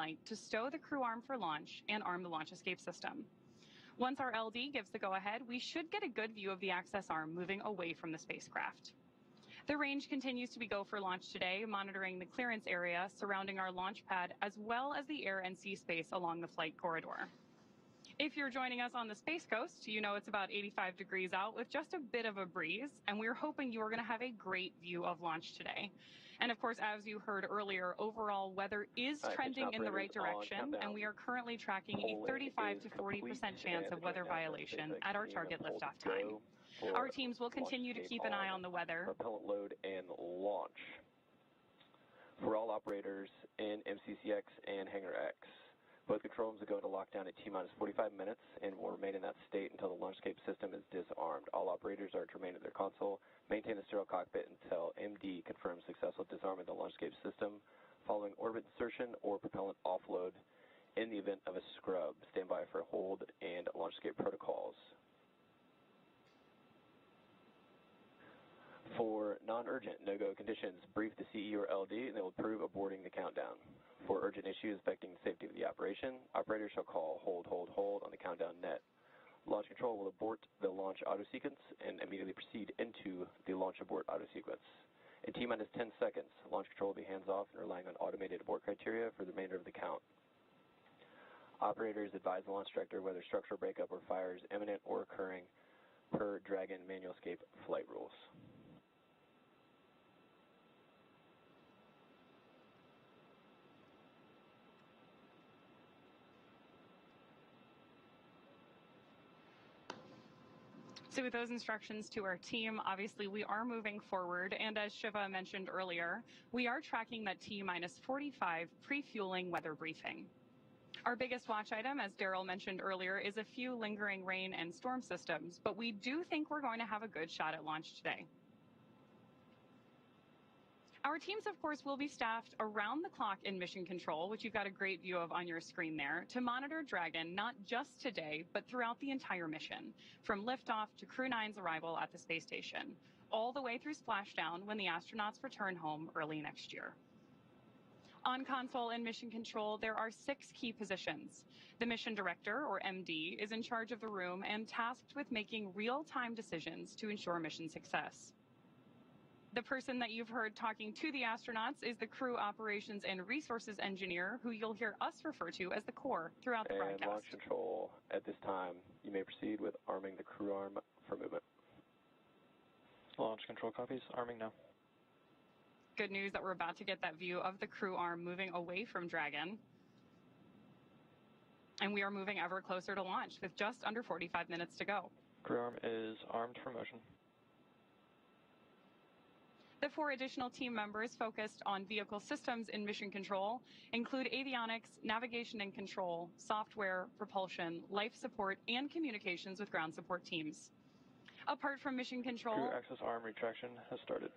light to stow the crew arm for launch and arm the launch escape system. Once our LD gives the go-ahead, we should get a good view of the access arm moving away from the spacecraft. The range continues to be go for launch today, monitoring the clearance area surrounding our launch pad, as well as the air and sea space along the flight corridor. If you're joining us on the Space Coast, you know it's about 85 degrees out with just a bit of a breeze, and we're hoping you are going to have a great view of launch today. And of course, as you heard earlier, overall weather is trending in the right direction, and we are currently tracking a 35 to 40% chance of weather violation at our target liftoff time. Our teams will continue to keep an eye on the weather. Propellant load and launch. For all operators in MCCX and Hangar X, both control rooms will go into lockdown at T-minus 45 minutes and will remain in that state until the launch escape system is disarmed. All operators are to remain at their console, maintain the sterile cockpit until MD confirms successful disarmament of the launch escape system following orbit insertion or propellant offload. In the event of a scrub, stand by for hold and launch escape protocols. For non-urgent no-go conditions, brief the CE or LD and they will approve aborting the countdown. For urgent issues affecting the safety of the operation, operators shall call hold, hold, hold on the countdown net. Launch control will abort the launch auto sequence and immediately proceed into the launch abort auto sequence. At T-minus 10 seconds, launch control will be hands-off and relying on automated abort criteria for the remainder of the count. Operators advise the launch director whether structural breakup or fire is imminent or occurring per Dragon manual escape flight rules. So with those instructions to our team, obviously we are moving forward. And as Shiva mentioned earlier, we are tracking that T-minus 45 pre-fueling weather briefing. Our biggest watch item, as Daryl mentioned earlier, is a few lingering rain and storm systems, but we do think we're going to have a good shot at launch today. Our teams, of course, will be staffed around the clock in mission control, which you've got a great view of on your screen there, to monitor Dragon not just today, but throughout the entire mission, from liftoff to Crew 9's arrival at the space station, all the way through splashdown when the astronauts return home early next year. On console and mission control, there are 6 key positions. The mission director, or MD, is in charge of the room and tasked with making real-time decisions to ensure mission success. The person that you've heard talking to the astronauts is the crew operations and resources engineer, who you'll hear us refer to as the core throughout the broadcast. And launch control, at this time, you may proceed with arming the crew arm for movement. Launch control copies, arming now. Good news that we're about to get that view of the crew arm moving away from Dragon. And we are moving ever closer to launch with just under 45 minutes to go. Crew arm is armed for motion. The 4 additional team members focused on vehicle systems in mission control include avionics, navigation and control, software, propulsion, life support, and communications with ground support teams. Apart from mission control, crew access arm retraction has started.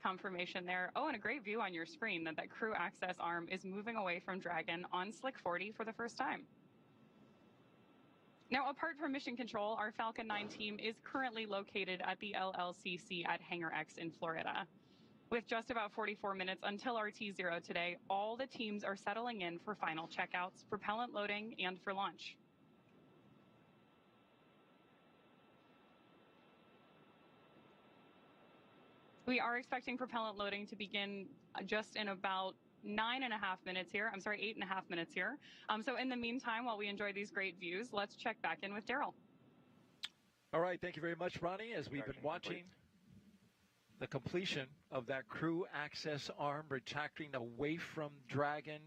Confirmation there. Oh, and a great view on your screen that crew access arm is moving away from Dragon on Slick 40 for the first time. Now, apart from mission control, our Falcon 9 team is currently located at the LLCC at Hangar X in Florida. With just about 44 minutes until our T0 today, all the teams are settling in for final checkouts, propellant loading, and for launch. We are expecting propellant loading to begin just in about 8.5 minutes here. So in the meantime, while we enjoy these great views, let's check back in with Daryl. All right, thank you very much, Ronnie. As we've been watching the completion of that crew access arm retracting away from Dragon,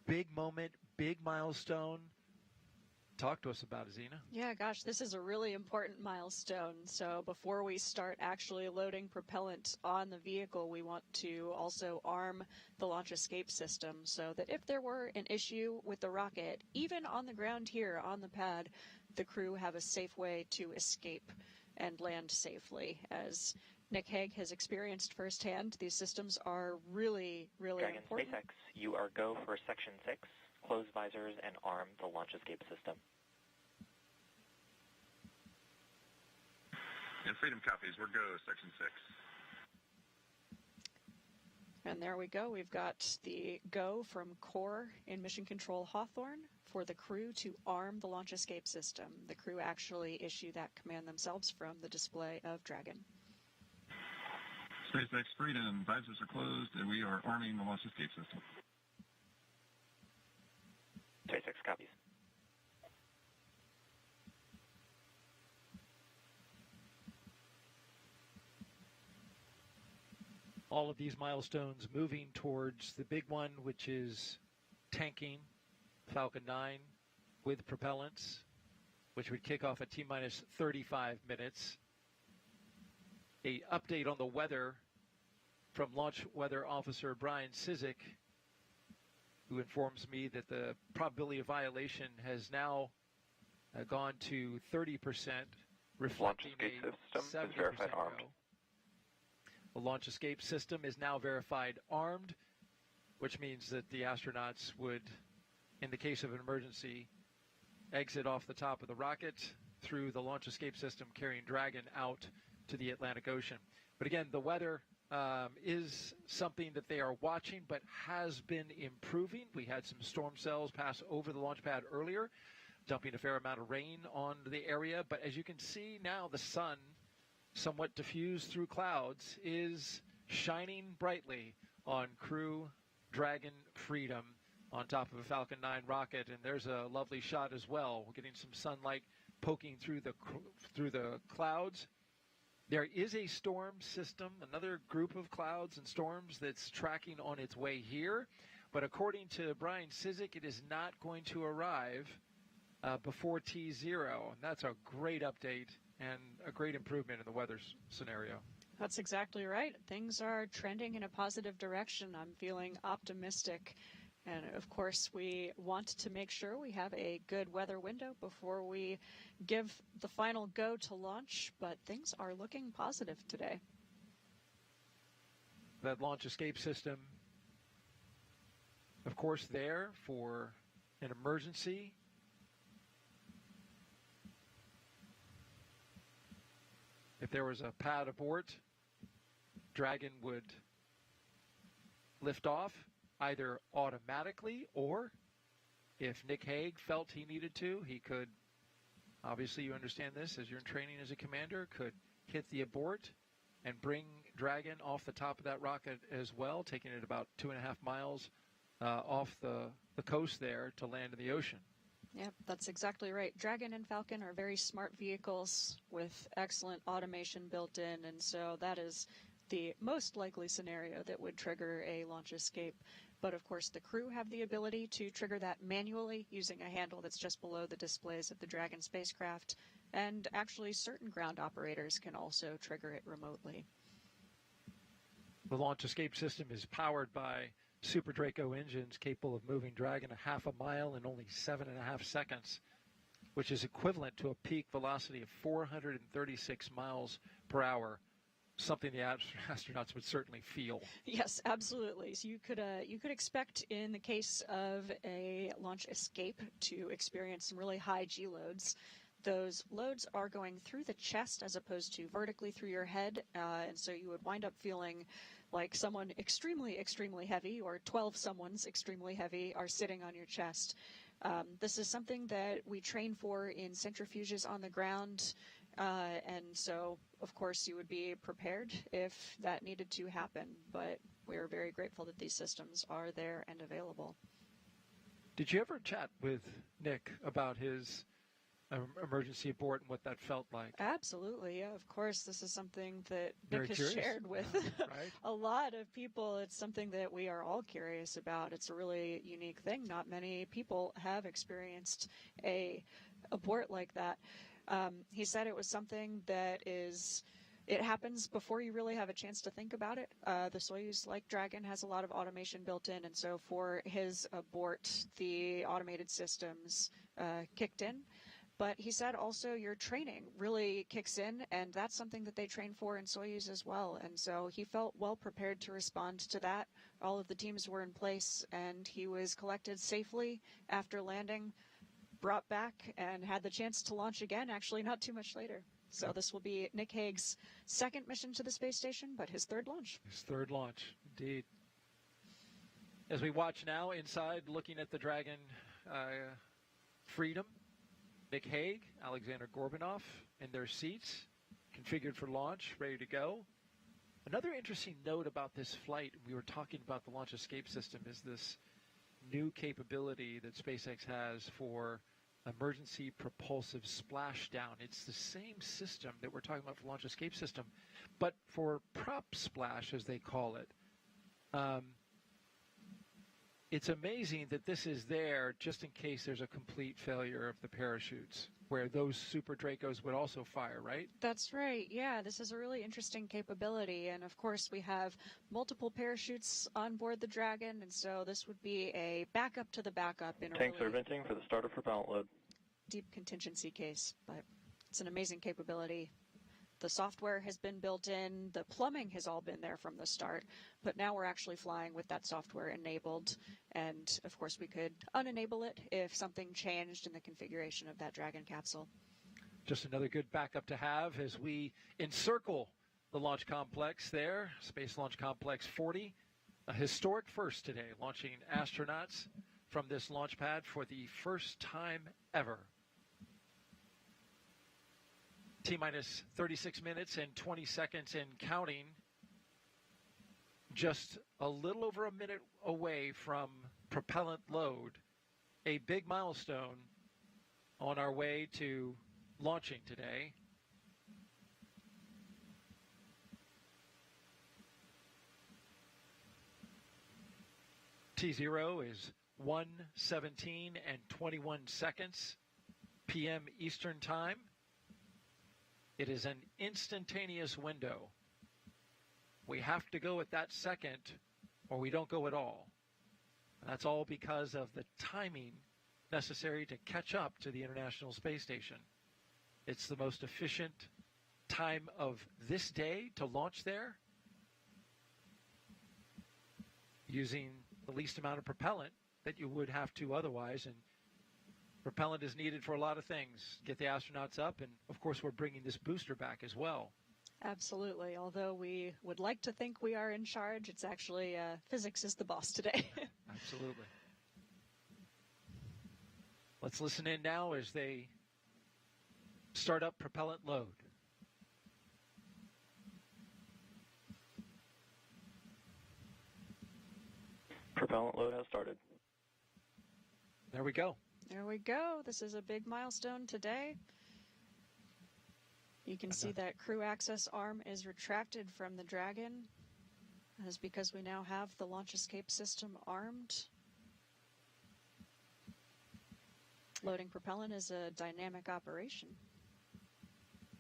big moment, big milestone. Talk to us about it, Zena. Yeah, gosh, this is a really important milestone. So before we start actually loading propellant on the vehicle, we want to also arm the launch escape system so that if there were an issue with the rocket, even on the ground here on the pad, the crew have a safe way to escape and land safely. As Nick Hague has experienced firsthand, these systems are really, really Dragon important. SpaceX, you are go for Section 6. Close visors and arm the launch escape system. And Freedom copies, we're go, Section 6. And there we go. We've got the go from Core in Mission Control Hawthorne for the crew to arm the launch escape system. The crew actually issue that command themselves from the display of Dragon. SpaceX Freedom, visors are closed, and we are arming the launch escape system. SpaceX copies. All of these milestones moving towards the big one, which is tanking Falcon 9 with propellants, which would kick off at T-minus 35 minutes. A update on the weather from Launch Weather Officer Brian Cizik, who informs me that the probability of violation has now gone to 30%, reflecting Launch escape a system 70% is verified armed. go. The launch escape system is now verified armed, which means that the astronauts would, in the case of an emergency, exit off the top of the rocket through the launch escape system, carrying Dragon out to the Atlantic Ocean. But again, the weather is something that they are watching, but has been improving. We had some storm cells pass over the launch pad earlier, dumping a fair amount of rain on the area. But as you can see now, the sun, somewhat diffused through clouds, is shining brightly on Crew Dragon Freedom on top of a Falcon 9 rocket. And there's a lovely shot as well. We're getting some sunlight poking through the clouds. There is a storm system, another group of clouds and storms that's tracking on its way here. But according to Brian Cizik, it is not going to arrive before T0. And that's a great update and a great improvement in the weather scenario. That's exactly right. Things are trending in a positive direction. I'm feeling optimistic. And of course, we want to make sure we have a good weather window before we give the final go to launch, but things are looking positive today. That launch escape system, of course, there for an emergency. If there was a pad abort, Dragon would lift off, either automatically, or if Nick Hague felt he needed to, he could, obviously you understand this as you're in training as a commander, could hit the abort and bring Dragon off the top of that rocket as well, taking it about 2.5 miles off the coast there to land in the ocean. Yep, that's exactly right. Dragon and Falcon are very smart vehicles with excellent automation built in, and so that is the most likely scenario that would trigger a launch escape. But of course, the crew have the ability to trigger that manually using a handle that's just below the displays of the Dragon spacecraft, and actually certain ground operators can also trigger it remotely. The launch escape system is powered by Super Draco engines capable of moving Dragon 0.5 mile in only 7.5 seconds, which is equivalent to a peak velocity of 436 miles per hour, something the astronauts would certainly feel. Yes, absolutely. So you could expect in the case of a launch escape to experience some really high G loads. Those loads are going through the chest as opposed to vertically through your head, and so you would wind up feeling like someone extremely, extremely heavy, or 12 someone's extremely heavy, are sitting on your chest. This is something that we train for in centrifuges on the ground, and so, of course, you would be prepared if that needed to happen, but we're very grateful that these systems are there and available. Did you ever chat with Nick about his emergency abort and what that felt like? Absolutely, yeah, of course. This is something that Very Nick has curious. shared with Right? a lot of people. It's something that we are all curious about. It's a really unique thing. Not many people have experienced a abort like that. He said it was something that it happens before you really have a chance to think about it. The Soyuz, like Dragon, has a lot of automation built in, and so for his abort, the automated systems kicked in. But he said also your training really kicks in, and that's something that they train for in Soyuz as well. And so he felt well prepared to respond to that. All of the teams were in place, and he was collected safely after landing, brought back, and had the chance to launch again, actually not too much later. So this will be Nick Hague's second mission to the space station, but his third launch. His third launch, indeed. As we watch now inside, looking at the Dragon Freedom, Nick Hague, Alexander Gorbunov in their seats, configured for launch, ready to go. Another interesting note about this flight, we were talking about the launch escape system, is this new capability that SpaceX has for emergency propulsive splashdown. It's the same system that we're talking about for launch escape system, but for prop splash, as they call it. It's amazing that this is there just in case there's a complete failure of the parachutes, where those Super Dracos would also fire, right? That's right. Yeah, this is a really interesting capability. And of course, we have multiple parachutes on board the Dragon. And so this would be a backup to the backup in a Tanks really are venting for the start of propellant load. deep contingency case. But it's an amazing capability. The software has been built in. The plumbing has all been there from the start. But now we're actually flying with that software enabled. And of course, we could unenable it if something changed in the configuration of that Dragon capsule. Just another good backup to have as we encircle the launch complex there, Space Launch Complex 40. A historic first today, launching astronauts from this launch pad for the first time ever. T-minus 36 minutes and 20 seconds and counting. Just a little over a minute away from propellant load. A big milestone on our way to launching today. T0 is 1:17 and 21 seconds p.m. Eastern Time. It is an instantaneous window. We have to go at that second or we don't go at all. And that's all because of the timing necessary to catch up to the International Space Station. It's the most efficient time of this day to launch there, using the least amount of propellant that you would have to otherwise. And propellant is needed for a lot of things. Get the astronauts up, and of course we're bringing this booster back as well. Absolutely. Although we would like to think we are in charge, it's actually physics is the boss today. Absolutely. Let's listen in now as they start up propellant load. Propellant load has started. There we go. There we go. This is a big milestone today. You can see that crew access arm is retracted from the Dragon. That is because we now have the launch escape system armed. Loading propellant is a dynamic operation.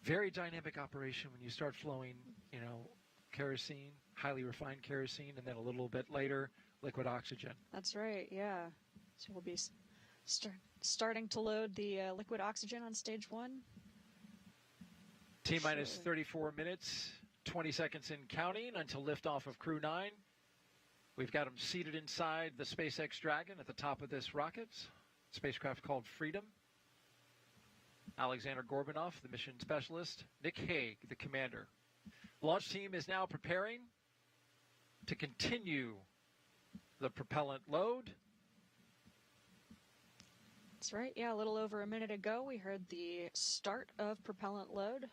Very dynamic operation when you start flowing, kerosene, highly refined kerosene, and then a little bit later, liquid oxygen. That's right, yeah. So we'll be starting to load the liquid oxygen on stage 1. T-minus 34 minutes, 20 seconds in counting until liftoff of Crew 9. We've got them seated inside the SpaceX Dragon at the top of this rocket, spacecraft called Freedom. Alexander Gorbunov, the mission specialist. Nick Hague, the commander. Launch team is now preparing to continue the propellant load. That's right. Yeah, a little over a minute ago, we heard the start of propellant load.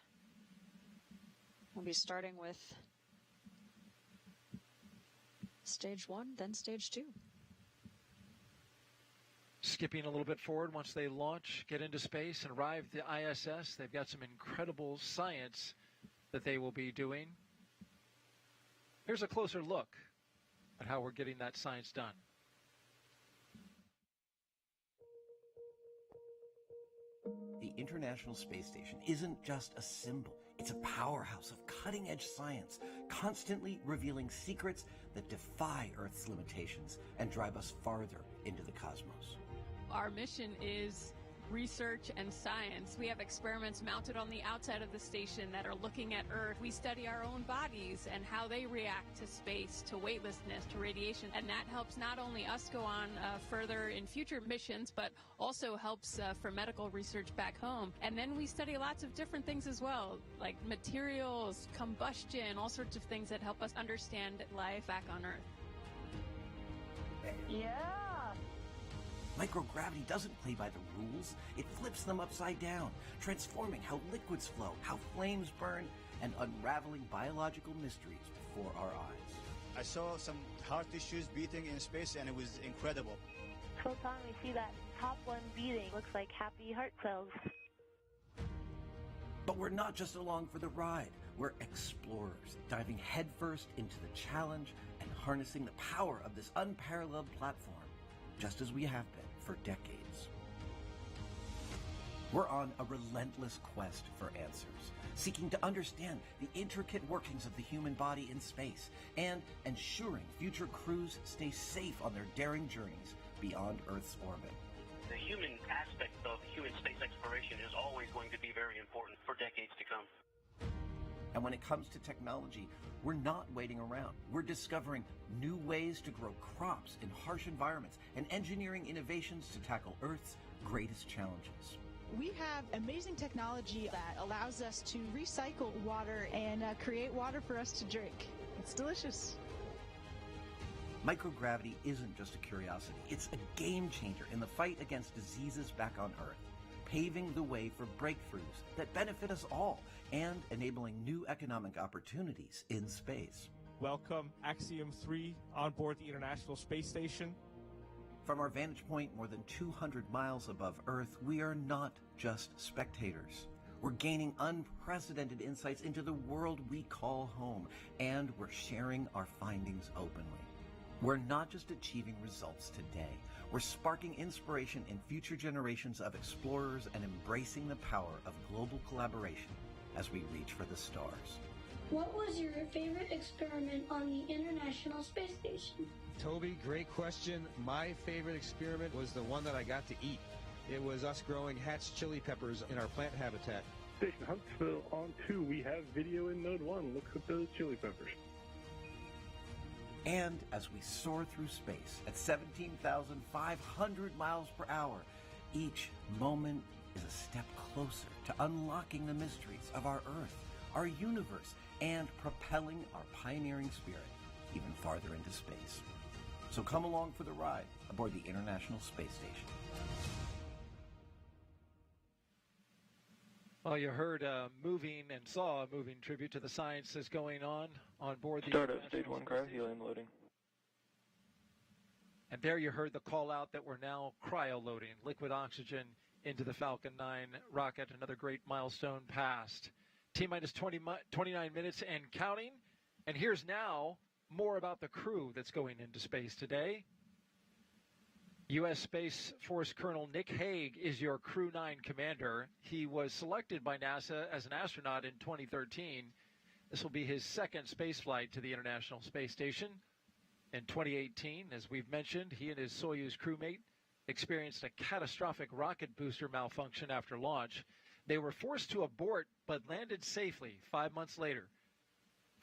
We'll be starting with stage 1, then stage 2. Skipping a little bit forward, once they launch, get into space, and arrive at the ISS, they've got some incredible science that they will be doing. Here's a closer look at how we're getting that science done. The International Space Station isn't just a symbol. It's a powerhouse of cutting-edge science, constantly revealing secrets that defy Earth's limitations and drive us farther into the cosmos. Our mission is research and science. We have experiments mounted on the outside of the station that are looking at Earth. We study our own bodies and how they react to space, to weightlessness, to radiation. And that helps not only us go on further in future missions, but also helps for medical research back home. And then we study lots of different things as well, like materials, combustion, all sorts of things that help us understand life back on Earth. Yeah. Microgravity doesn't play by the rules. It flips them upside down, transforming how liquids flow, how flames burn, and unraveling biological mysteries before our eyes. I saw some heart tissues beating in space, and it was incredible. So Tom, we see that top one beating. Looks like happy heart cells. But we're not just along for the ride. We're explorers, diving headfirst into the challenge and harnessing the power of this unparalleled platform, just as we have been for decades. We're on a relentless quest for answers, seeking to understand the intricate workings of the human body in space and ensuring future crews stay safe on their daring journeys beyond Earth's orbit. The human aspect of human space exploration is always going to be very important for decades to come. And when it comes to technology, we're not waiting around. We're discovering new ways to grow crops in harsh environments and engineering innovations to tackle Earth's greatest challenges. We have amazing technology that allows us to recycle water and create water for us to drink. It's delicious. Microgravity isn't just a curiosity. It's a game changer in the fight against diseases back on Earth, paving the way for breakthroughs that benefit us all and enabling new economic opportunities in space. Welcome, Axiom 3 on board the International Space Station. From our vantage point more than 200 miles above Earth, we are not just spectators. We're gaining unprecedented insights into the world we call home, and we're sharing our findings openly. We're not just achieving results today. We're sparking inspiration in future generations of explorers and embracing the power of global collaboration as we reach for the stars. What was your favorite experiment on the International Space Station? Toby, great question. My favorite experiment was the one that I got to eat. It was us growing hatch chili peppers in our plant habitat. Station Huntsville on 2, we have video in Node 1. Look at those chili peppers. And as we soar through space at 17,500 miles per hour, each moment is a step closer to unlocking the mysteries of our Earth, our universe, and propelling our pioneering spirit even farther into space. So come along for the ride aboard the International Space Station. Well, you heard a moving and saw a moving tribute to the science that's going on board the Start of Stage 1 gravity loading. And there you heard the call out that we're now cryo-loading liquid oxygen into the Falcon 9 rocket. Another great milestone passed. T-minus 29 minutes and counting. And here's now more about the crew that's going into space today. U.S. Space Force Colonel Nick Hague is your Crew 9 commander. He was selected by NASA as an astronaut in 2013. This will be his second space flight to the International Space Station. In 2018, as we've mentioned, he and his Soyuz crewmate experienced a catastrophic rocket booster malfunction after launch. They were forced to abort but landed safely 5 months later.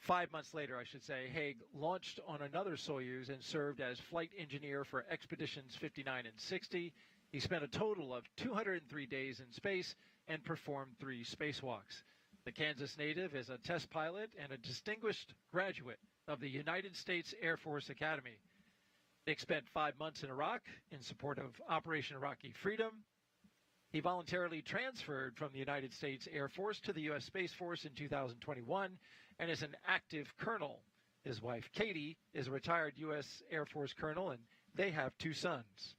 5 months later, I should say, Hague launched on another Soyuz and served as flight engineer for Expeditions 59 and 60. He spent a total of 203 days in space and performed 3 spacewalks. The Kansas native is a test pilot and a distinguished graduate of the United States Air Force Academy. Nick spent 5 months in Iraq in support of Operation Iraqi Freedom. He voluntarily transferred from the United States Air Force to the U.S. Space Force in 2021 and is an active colonel. His wife, Katie, is a retired U.S. Air Force colonel, and they have 2 sons.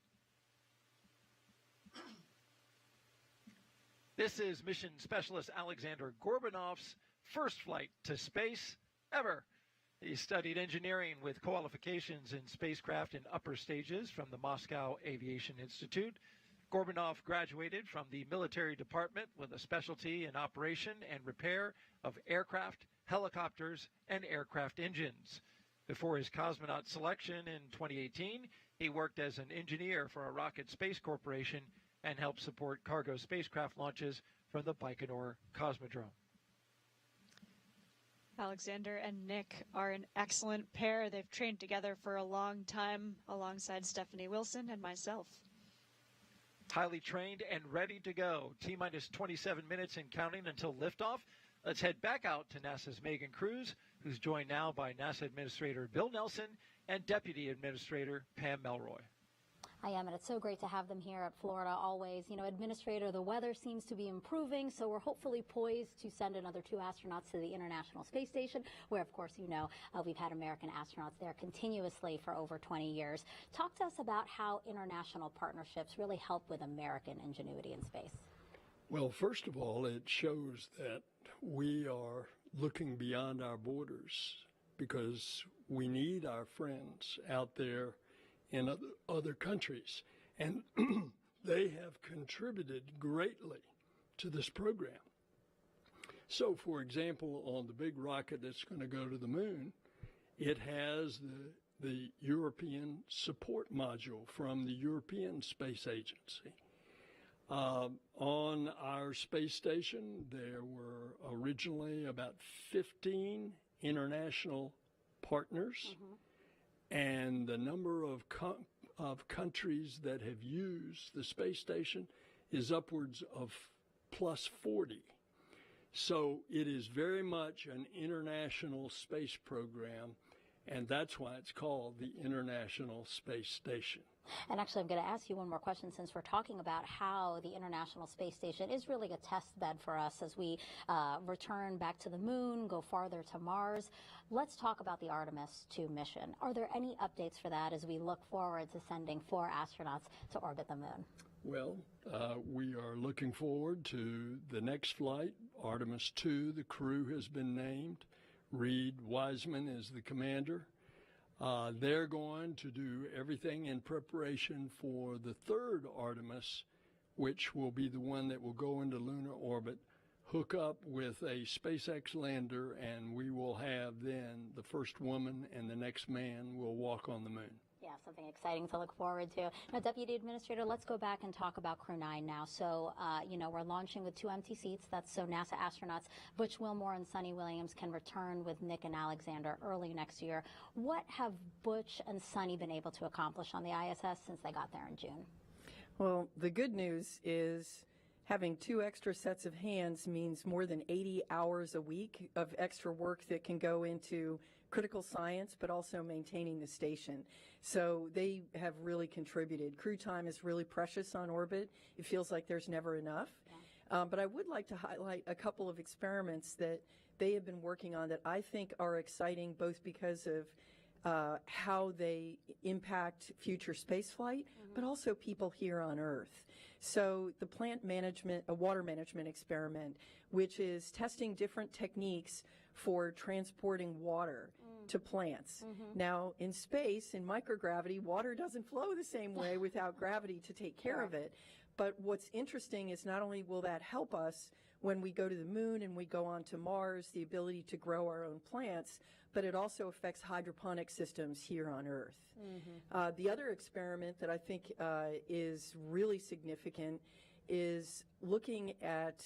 This is Mission Specialist Alexander Gorbanov's first flight to space ever. He studied engineering with qualifications in spacecraft in upper stages from the Moscow Aviation Institute. Gorbanov graduated from the military department with a specialty in operation and repair of aircraft, helicopters, and aircraft engines. Before his cosmonaut selection in 2018, he worked as an engineer for a rocket space corporation and helped support cargo spacecraft launches from the Baikonur Cosmodrome. Alexander and Nick are an excellent pair. They've trained together for a long time alongside Stephanie Wilson and myself. Highly trained and ready to go. T-minus 27 minutes and counting until liftoff. Let's head back out to NASA's Megan Cruz, who's joined now by NASA Administrator Bill Nelson and Deputy Administrator Pam Melroy. I am, and it's so great to have them here at Florida always. You know, Administrator, the weather seems to be improving, so we're hopefully poised to send another 2 astronauts to the International Space Station, where, of course, you know, we've had American astronauts there continuously for over 20 years. Talk to us about how international partnerships really help with American ingenuity in space. Well, first of all, it shows that we are looking beyond our borders because we need our friends out there in other countries, and they have contributed greatly to this program. So, for example, on the big rocket that's going to go to the moon, it has the European support module from the European Space Agency. On our space station, there were originally about 15 international partners. And the number of countries that have used the space station is upwards of plus 40. So it is very much an international space program, and that's why it's called the International Space Station. And actually, I'm going to ask you one more question since we're talking about how the International Space Station is really a test bed for us as we return back to the moon, go farther to Mars. Let's talk about the Artemis 2 mission. Are there any updates for that as we look forward to sending 4 astronauts to orbit the moon? Well, we are looking forward to the next flight, Artemis 2. The crew has been named. Reed Wiseman is the commander. They're going to do everything in preparation for the 3rd Artemis, which will be the one that will go into lunar orbit, hook up with a SpaceX lander, and we will have then the first woman and the next man will walk on the moon. Yeah, something exciting to look forward to. Now, Deputy Administrator, let's go back and talk about Crew 9 now. So, you know, we're launching with 2 empty seats. That's so NASA astronauts Butch, Wilmore, and Suni Williams can return with Nick and Alexander early next year. What have Butch and Suni been able to accomplish on the ISS since they got there in June? Well, the good news is having 2 extra sets of hands means more than 80 hours a week of extra work that can go into critical science, but also maintaining the station. So they have really contributed. Crew time is really precious on orbit. It feels like there's never enough. Yeah. But I would like to highlight a couple of experiments that they have been working on that I think are exciting, both because of how they impact future spaceflight, but also people here on Earth. So the water management experiment, which is testing different techniques for transporting water to plants. Now, in space, in microgravity, water doesn't flow the same way without gravity to take care of it. But what's interesting is not only will that help us when we go to the moon and we go on to Mars, the ability to grow our own plants, but it also affects hydroponic systems here on Earth. The other experiment that I think is really significant is looking at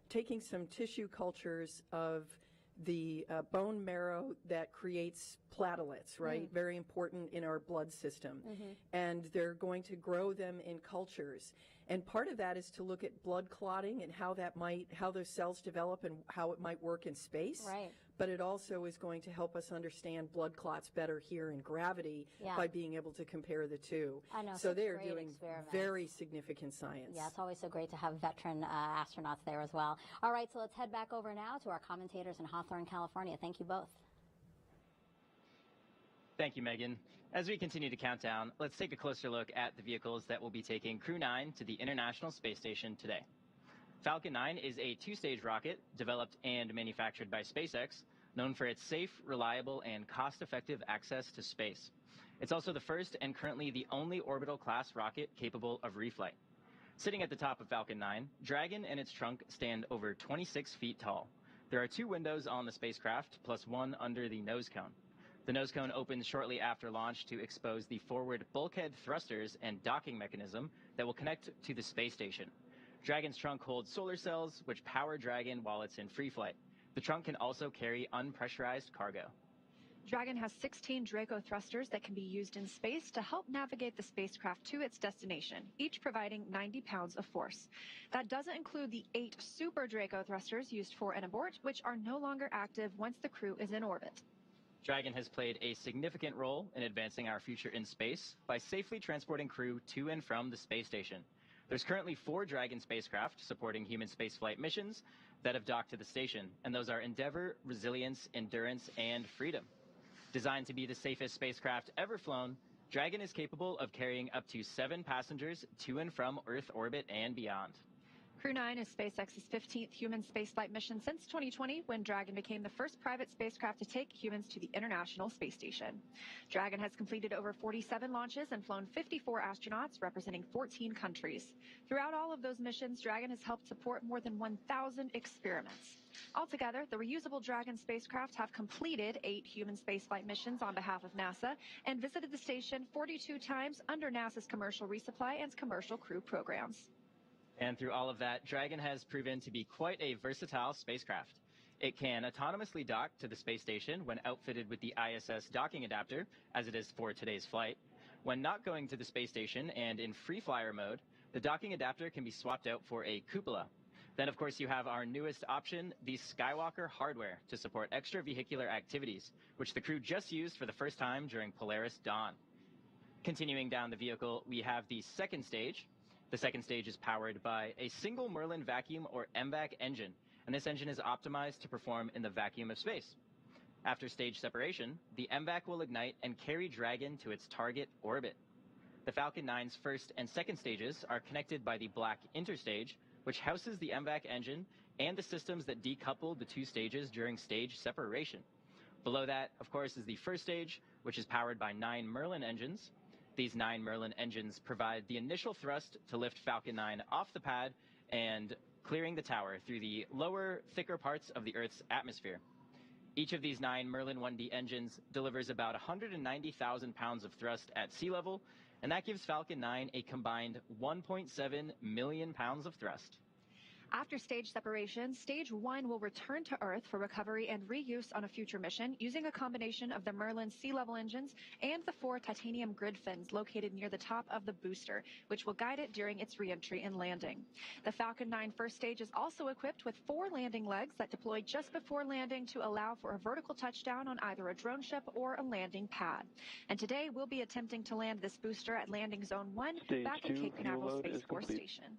taking some tissue cultures of the bone marrow that creates platelets, right? Very important in our blood system. And they're going to grow them in cultures. And part of that is to look at blood clotting and how those cells develop and how it might work in space. Right. But it also is going to help us understand blood clots better here in gravity by being able to compare the two. I know. So they are doing very significant science. Yeah, it's always so great to have veteran astronauts there as well. All right, so let's head back over now to our commentators in Hawthorne, California. Thank you both. Thank you, Megan. As we continue to count down, let's take a closer look at the vehicles that will be taking Crew 9 to the International Space Station today. Falcon 9 is a 2-stage rocket developed and manufactured by SpaceX, known for its safe, reliable, and cost-effective access to space. It's also the first and currently the only orbital-class rocket capable of reflight. Sitting at the top of Falcon 9, Dragon and its trunk stand over 26 feet tall. There are 2 windows on the spacecraft, plus 1 under the nose cone. The nose cone opens shortly after launch to expose the forward bulkhead thrusters and docking mechanism that will connect to the space station. Dragon's trunk holds solar cells, which power Dragon while it's in free flight. The trunk can also carry unpressurized cargo. Dragon has 16 Draco thrusters that can be used in space to help navigate the spacecraft to its destination, each providing 90 pounds of force. That doesn't include the 8 Super Draco thrusters used for an abort, which are no longer active once the crew is in orbit. Dragon has played a significant role in advancing our future in space by safely transporting crew to and from the space station. There's currently 4 Dragon spacecraft supporting human spaceflight missions that have docked to the station, and those are Endeavour, Resilience, Endurance, and Freedom. Designed to be the safest spacecraft ever flown, Dragon is capable of carrying up to 7 passengers to and from Earth orbit and beyond. Crew 9 is SpaceX's 15th human spaceflight mission since 2020, when Dragon became the first private spacecraft to take humans to the International Space Station. Dragon has completed over 47 launches and flown 54 astronauts representing 14 countries. Throughout all of those missions, Dragon has helped support more than 1,000 experiments. Altogether, the reusable Dragon spacecraft have completed 8 human spaceflight missions on behalf of NASA and visited the station 42 times under NASA's commercial resupply and commercial crew programs. And through all of that, Dragon has proven to be quite a versatile spacecraft. It can autonomously dock to the space station when outfitted with the ISS docking adapter, as it is for today's flight. When not going to the space station and in free flyer mode, the docking adapter can be swapped out for a cupola. Then, of course, you have our newest option, the Skywalker hardware, to support extravehicular activities, which the crew just used for the first time during Polaris Dawn. Continuing down the vehicle, we have the second stage. The second stage is powered by a single Merlin vacuum or MVAC engine, and this engine is optimized to perform in the vacuum of space. After stage separation, the MVAC will ignite and carry Dragon to its target orbit. The Falcon 9's first and second stages are connected by the black interstage, which houses the MVAC engine and the systems that decouple the 2 stages during stage separation. Below that, of course, is the first stage, which is powered by 9 Merlin engines. These 9 Merlin engines provide the initial thrust to lift Falcon 9 off the pad and clearing the tower through the lower, thicker parts of the Earth's atmosphere. Each of these 9 Merlin 1D engines delivers about 190,000 pounds of thrust at sea level, and that gives Falcon 9 a combined 1.7 million pounds of thrust. After stage separation, Stage 1 will return to Earth for recovery and reuse on a future mission using a combination of the Merlin sea-level engines and the 4 titanium grid fins located near the top of the booster, which will guide it during its re-entry and landing. The Falcon 9 first stage is also equipped with 4 landing legs that deploy just before landing to allow for a vertical touchdown on either a drone ship or a landing pad. And today, we'll be attempting to land this booster at Landing Zone 1 back at Cape Canaveral Space Force Station.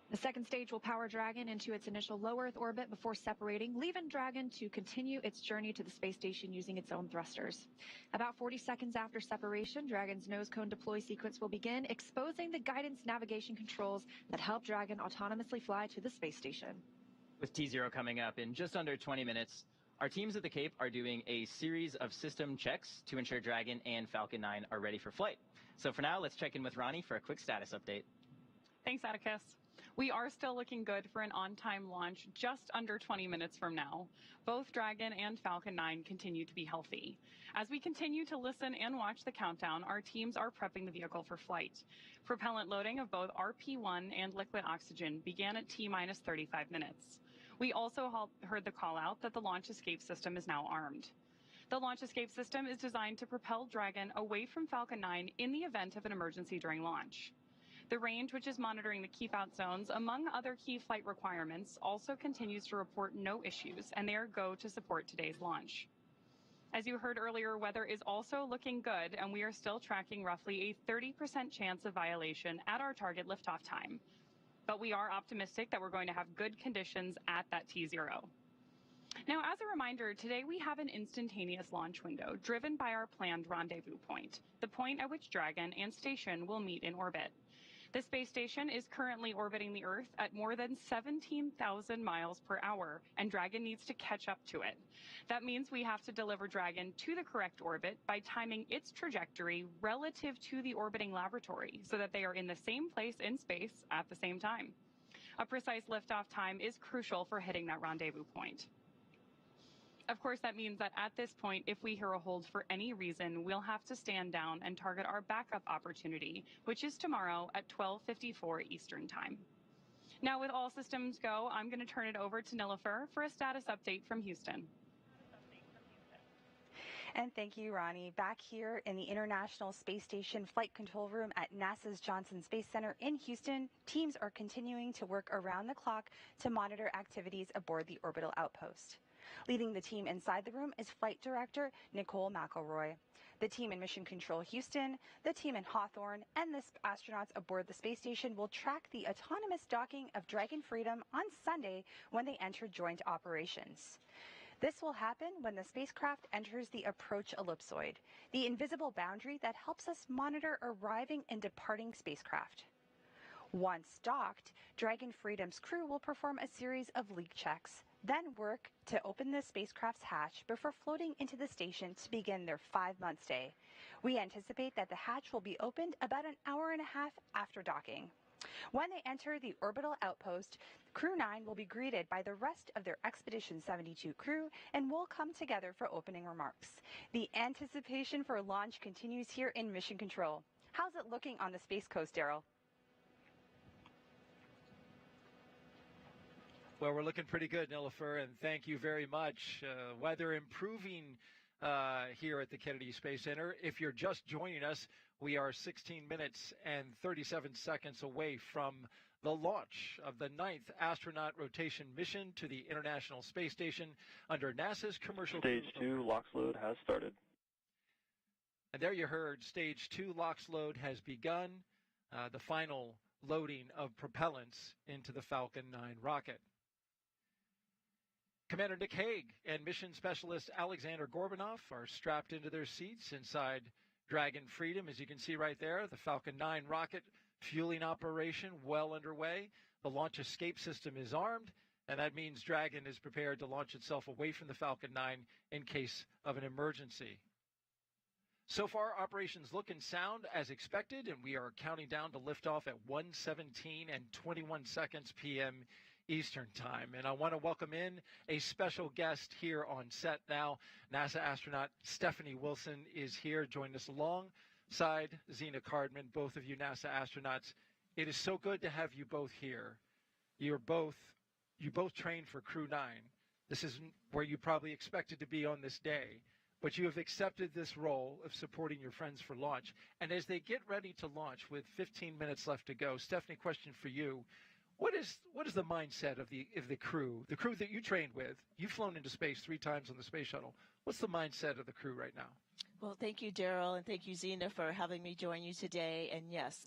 The second stage will power Dragon into its initial low Earth orbit before separating, leaving Dragon to continue its journey to the space station using its own thrusters. About 40 seconds after separation, Dragon's nose cone deploy sequence will begin, exposing the guidance navigation controls that help Dragon autonomously fly to the space station. With T0 coming up in just under 20 minutes, our teams at the Cape are doing a series of system checks to ensure Dragon and Falcon 9 are ready for flight. So for now, let's check in with Ronnie for a quick status update. Thanks, Atticus. We are still looking good for an on-time launch just under 20 minutes from now. Both Dragon and Falcon 9 continue to be healthy. As we continue to listen and watch the countdown, our teams are prepping the vehicle for flight. Propellant loading of both RP1 and liquid oxygen began at T-minus 35 minutes. We also heard the call out that the launch escape system is now armed. The launch escape system is designed to propel Dragon away from Falcon 9 in the event of an emergency during launch. The range, which is monitoring the keep-out zones, among other key flight requirements, also continues to report no issues, and they are go to support today's launch. As you heard earlier, weather is also looking good, and we are still tracking roughly a 30% chance of violation at our target liftoff time. But we are optimistic that we're going to have good conditions at that T0. Now, as a reminder, today we have an instantaneous launch window driven by our planned rendezvous point, the point at which Dragon and station will meet in orbit. The space station is currently orbiting the Earth at more than 17,000 miles per hour, and Dragon needs to catch up to it. That means we have to deliver Dragon to the correct orbit by timing its trajectory relative to the orbiting laboratory so that they are in the same place in space at the same time. A precise liftoff time is crucial for hitting that rendezvous point. Of course, that means that at this point, if we hear a hold for any reason, we'll have to stand down and target our backup opportunity, which is tomorrow at 12:54 Eastern Time. Now, with all systems go, I'm going to turn it over to Nilofer for a status update from Houston. And thank you, Ronnie. Back here in the International Space Station Flight Control Room at NASA's Johnson Space Center in Houston, teams are continuing to work around the clock to monitor activities aboard the orbital outpost. Leading the team inside the room is Flight Director Nicole McElroy. The team in Mission Control Houston, the team in Hawthorne, and the astronauts aboard the space station will track the autonomous docking of Dragon Freedom on Sunday when they enter joint operations. This will happen when the spacecraft enters the approach ellipsoid, the invisible boundary that helps us monitor arriving and departing spacecraft. Once docked, Dragon Freedom's crew will perform a series of leak checks, then work to open the spacecraft's hatch before floating into the station to begin their 5-month stay. We anticipate that the hatch will be opened about an hour and a half after docking. When they enter the orbital outpost, Crew 9 will be greeted by the rest of their Expedition 72 crew and will come together for opening remarks. The anticipation for launch continues here in Mission Control. How's it looking on the Space Coast, Daryl? Well, we're looking pretty good, Nilofer, and thank you very much. Weather improving here at the Kennedy Space Center. If you're just joining us, we are 16 minutes and 37 seconds away from the launch of the 9th astronaut rotation mission to the International Space Station under NASA's commercial Stage 2 LOX load has started. And there you heard Stage 2 LOX load has begun, the final loading of propellants into the Falcon 9 rocket. Commander Nick Hague and mission specialist Alexander Gorbunov are strapped into their seats inside Dragon Freedom. As you can see right there, the Falcon 9 rocket fueling operation well underway. The launch escape system is armed, and that means Dragon is prepared to launch itself away from the Falcon 9 in case of an emergency. So far, operations look and sound as expected, and we are counting down to liftoff at 1:17 and 21 seconds p.m. Eastern Time. And I want to welcome in a special guest here on set now. NASA astronaut Stephanie Wilson is here, joining us alongside Zena Cardman, both of you NASA astronauts. It is so good to have you both here. You both trained for Crew 9. This is where you probably expected to be on this day, but you have accepted this role of supporting your friends for launch. And as they get ready to launch with 15 minutes left to go, Stephanie, question for you. What is the mindset of the crew that you trained with? You've flown into space 3 times on the space shuttle. What's the mindset of the crew right now? Well, thank you, Daryl, and thank you, Zena, for having me join you today. And yes,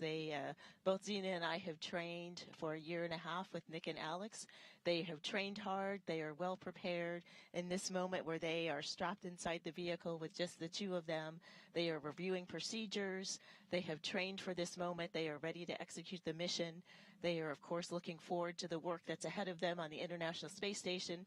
both Zena and I have trained for 1.5 years with Nick and Alex. They have trained hard. They are well prepared. In this moment where they are strapped inside the vehicle with just the 2 of them, they are reviewing procedures. They have trained for this moment. They are ready to execute the mission. They are, of course, looking forward to the work that's ahead of them on the International Space Station.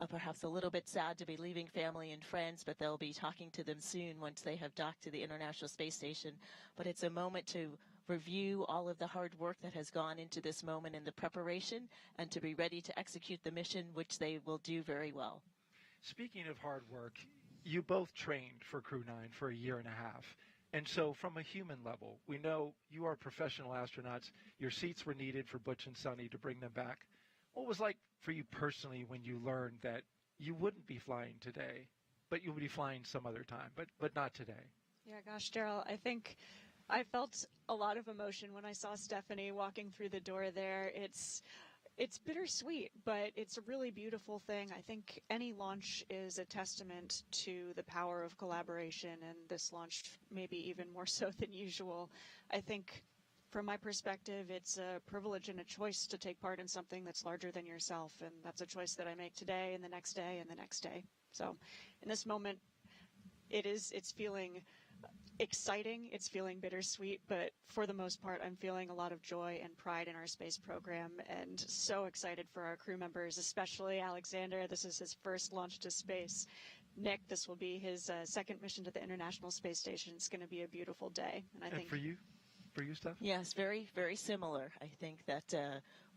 Perhaps a little bit sad to be leaving family and friends, but they'll be talking to them soon once they have docked to the International Space Station. But it's a moment to review all of the hard work that has gone into this moment in the preparation and to be ready to execute the mission, which they will do very well. Speaking of hard work, you both trained for Crew 9 for 1.5 years. And so from a human level, we know you are professional astronauts. Your seats were needed for Butch and Suni to bring them back. What was it like for you personally when you learned that you wouldn't be flying today, but you would be flying some other time, but not today? Yeah, gosh, Daryl, I think I felt a lot of emotion when I saw Stephanie walking through the door there. It's bittersweet, but it's a really beautiful thing. I think any launch is a testament to the power of collaboration, and this launch maybe even more so than usual. I think from my perspective, it's a privilege and a choice to take part in something that's larger than yourself, and that's a choice that I make today and the next day and the next day. So in this moment, it's feeling exciting, it's feeling bittersweet, but for the most part, I'm feeling a lot of joy and pride in our space program, and so excited for our crew members, especially Alexander. This is his first launch to space. Nick, this will be his second mission to the International Space Station. It's going to be a beautiful day. And I think for you, Steph? Yes, very, very similar. I think that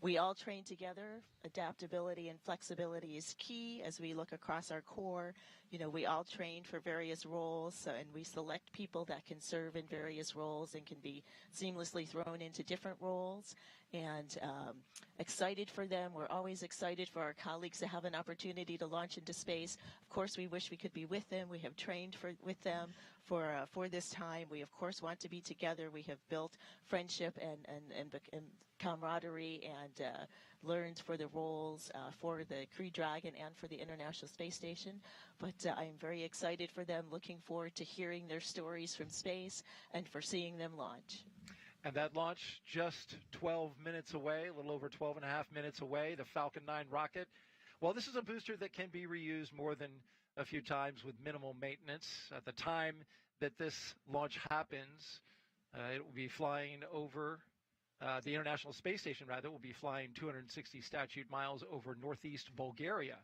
We all train together. Adaptability and flexibility is key as we look across our corps. You know, we all train for various roles, and we select people that can serve in various roles and can be seamlessly thrown into different roles. And excited for them. We're always excited for our colleagues to have an opportunity to launch into space. Of course, we wish we could be with them. We have trained with them for this time. We, of course, want to be together. We have built friendship and camaraderie and learned for the roles for the Crew Dragon and for the International Space Station. But I am very excited for them, looking forward to hearing their stories from space and for seeing them launch. And that launch just 12 minutes away, a little over 12 and a half minutes away, the Falcon 9 rocket. Well, this is a booster that can be reused more than a few times with minimal maintenance. At the time that this launch happens, it will be flying over the International Space Station, rather, will be flying 260 statute miles over northeast Bulgaria.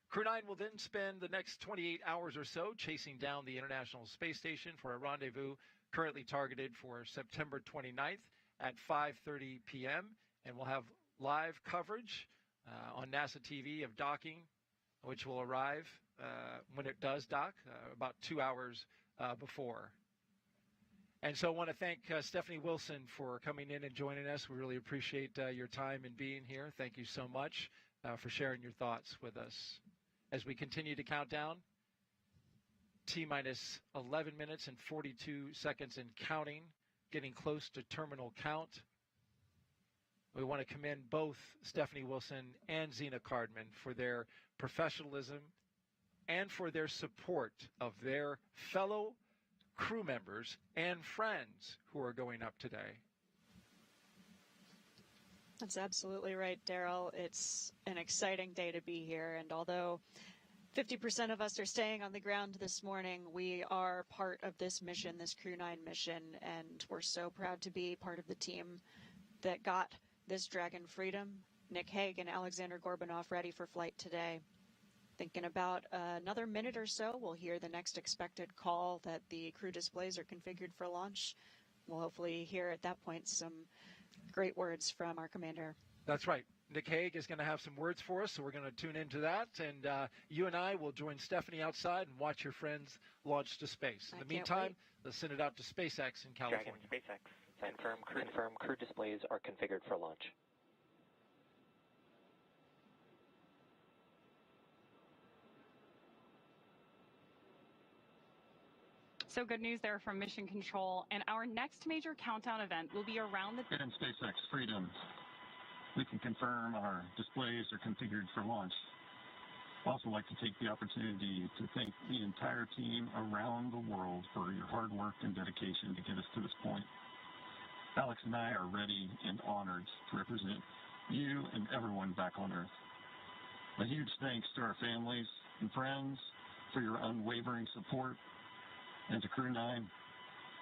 Crew 9 will then spend the next 28 hours or so chasing down the International Space Station for a rendezvous currently targeted for September 29th at 5:30 p.m. And we'll have live coverage on NASA TV of docking, which will arrive when it does dock, about 2 hours before. And so I want to thank Stephanie Wilson for coming in and joining us. We really appreciate your time and being here. Thank you so much for sharing your thoughts with us. As we continue to count down, T-minus 11 minutes and 42 seconds and counting, getting close to terminal count. We want to commend both Stephanie Wilson and Zena Cardman for their professionalism and for their support of their fellow crew members and friends who are going up today. That's absolutely right, Daryl. It's an exciting day to be here, and although 50% of us are staying on the ground this morning, we are part of this mission, this Crew 9 mission, and we're so proud to be part of the team that got this Dragon Freedom, Nick Hague and Alexander Gorbanov, ready for flight today. Thinking about another minute or so, we'll hear the next expected call that the crew displays are configured for launch. We'll hopefully hear at that point some great words from our commander. That's right. Nick Hague is going to have some words for us, so we're going to tune into that. And you and I will join Stephanie outside and watch your friends launch to space. In the meantime, let's send it out to SpaceX in California. Dragon, SpaceX. Confirm crew displays are configured for launch. So good news there from Mission Control. And our next major countdown event will be around the... And SpaceX Freedom. We can confirm our displays are configured for launch. I'd also like to take the opportunity to thank the entire team around the world for your hard work and dedication to get us to this point. Alex and I are ready and honored to represent you and everyone back on Earth. A huge thanks to our families and friends for your unwavering support, and to Crew 9,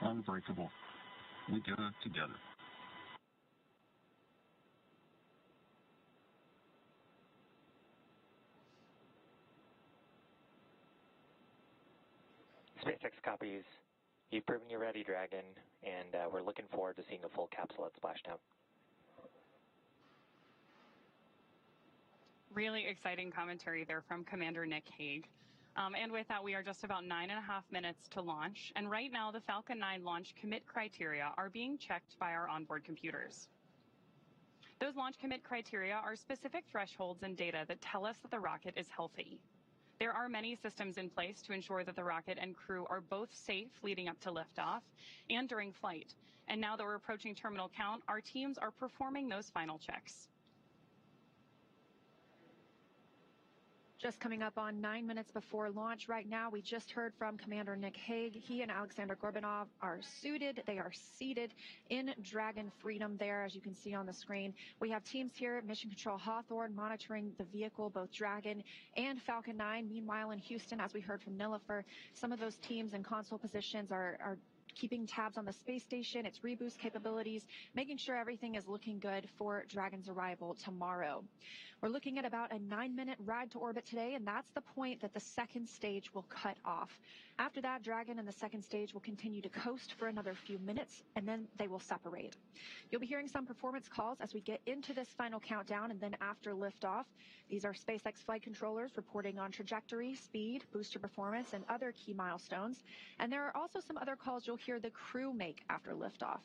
unbreakable. We go together. SpaceX copies. You've proven you're ready, Dragon, and we're looking forward to seeing a full capsule at splashdown. Really exciting commentary there from Commander Nick Hague. And with that, we are just about 9.5 minutes to launch. And right now, the Falcon 9 launch commit criteria are being checked by our onboard computers. Those launch commit criteria are specific thresholds and data that tell us that the rocket is healthy. There are many systems in place to ensure that the rocket and crew are both safe leading up to liftoff and during flight. And now that we're approaching terminal count, our teams are performing those final checks. Just coming up on 9 minutes before launch right now, we just heard from Commander Nick Hague. He and Alexander Gorbanov are suited. They are seated in Dragon Freedom there, as you can see on the screen. We have teams here at Mission Control Hawthorne monitoring the vehicle, both Dragon and Falcon 9. Meanwhile, in Houston, as we heard from Nilifer, some of those teams in console positions are keeping tabs on the space station, its reboost capabilities, making sure everything is looking good for Dragon's arrival tomorrow. We're looking at about a 9-minute ride to orbit today, and that's the point that the second stage will cut off. After that, Dragon and the second stage will continue to coast for another few minutes, and then they will separate. You'll be hearing some performance calls as we get into this final countdown, and then after liftoff, these are SpaceX flight controllers reporting on trajectory, speed, booster performance, and other key milestones. And there are also some other calls you'll hear the crew make after liftoff.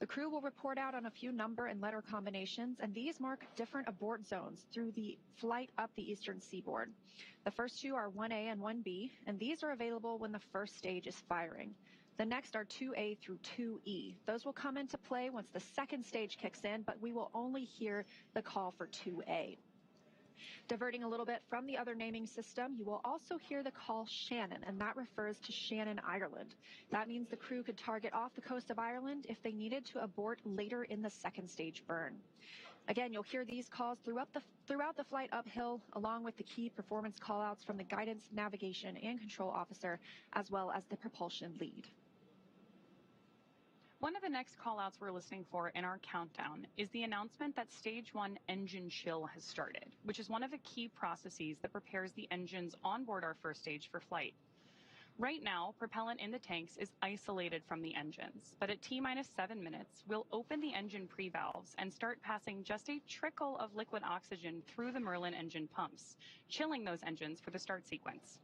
The crew will report out on a few number and letter combinations, and these mark different abort zones through the flight up the eastern seaboard. The first two are 1A and 1B, and these are available when the first stage is firing. The next are 2A through 2E. Those will come into play once the second stage kicks in, but we will only hear the call for 2A. Diverting a little bit from the other naming system, you will also hear the call Shannon, and that refers to Shannon, Ireland. That means the crew could target off the coast of Ireland if they needed to abort later in the second stage burn. Again, you'll hear these calls throughout the flight uphill, along with the key performance callouts from the guidance, navigation, and control officer, as well as the propulsion lead. One of the next callouts we're listening for in our countdown is the announcement that Stage 1 engine chill has started, which is one of the key processes that prepares the engines on board our first stage for flight. Right now, propellant in the tanks is isolated from the engines, but at T-minus 7 minutes, we'll open the engine pre-valves and start passing just a trickle of liquid oxygen through the Merlin engine pumps, chilling those engines for the start sequence.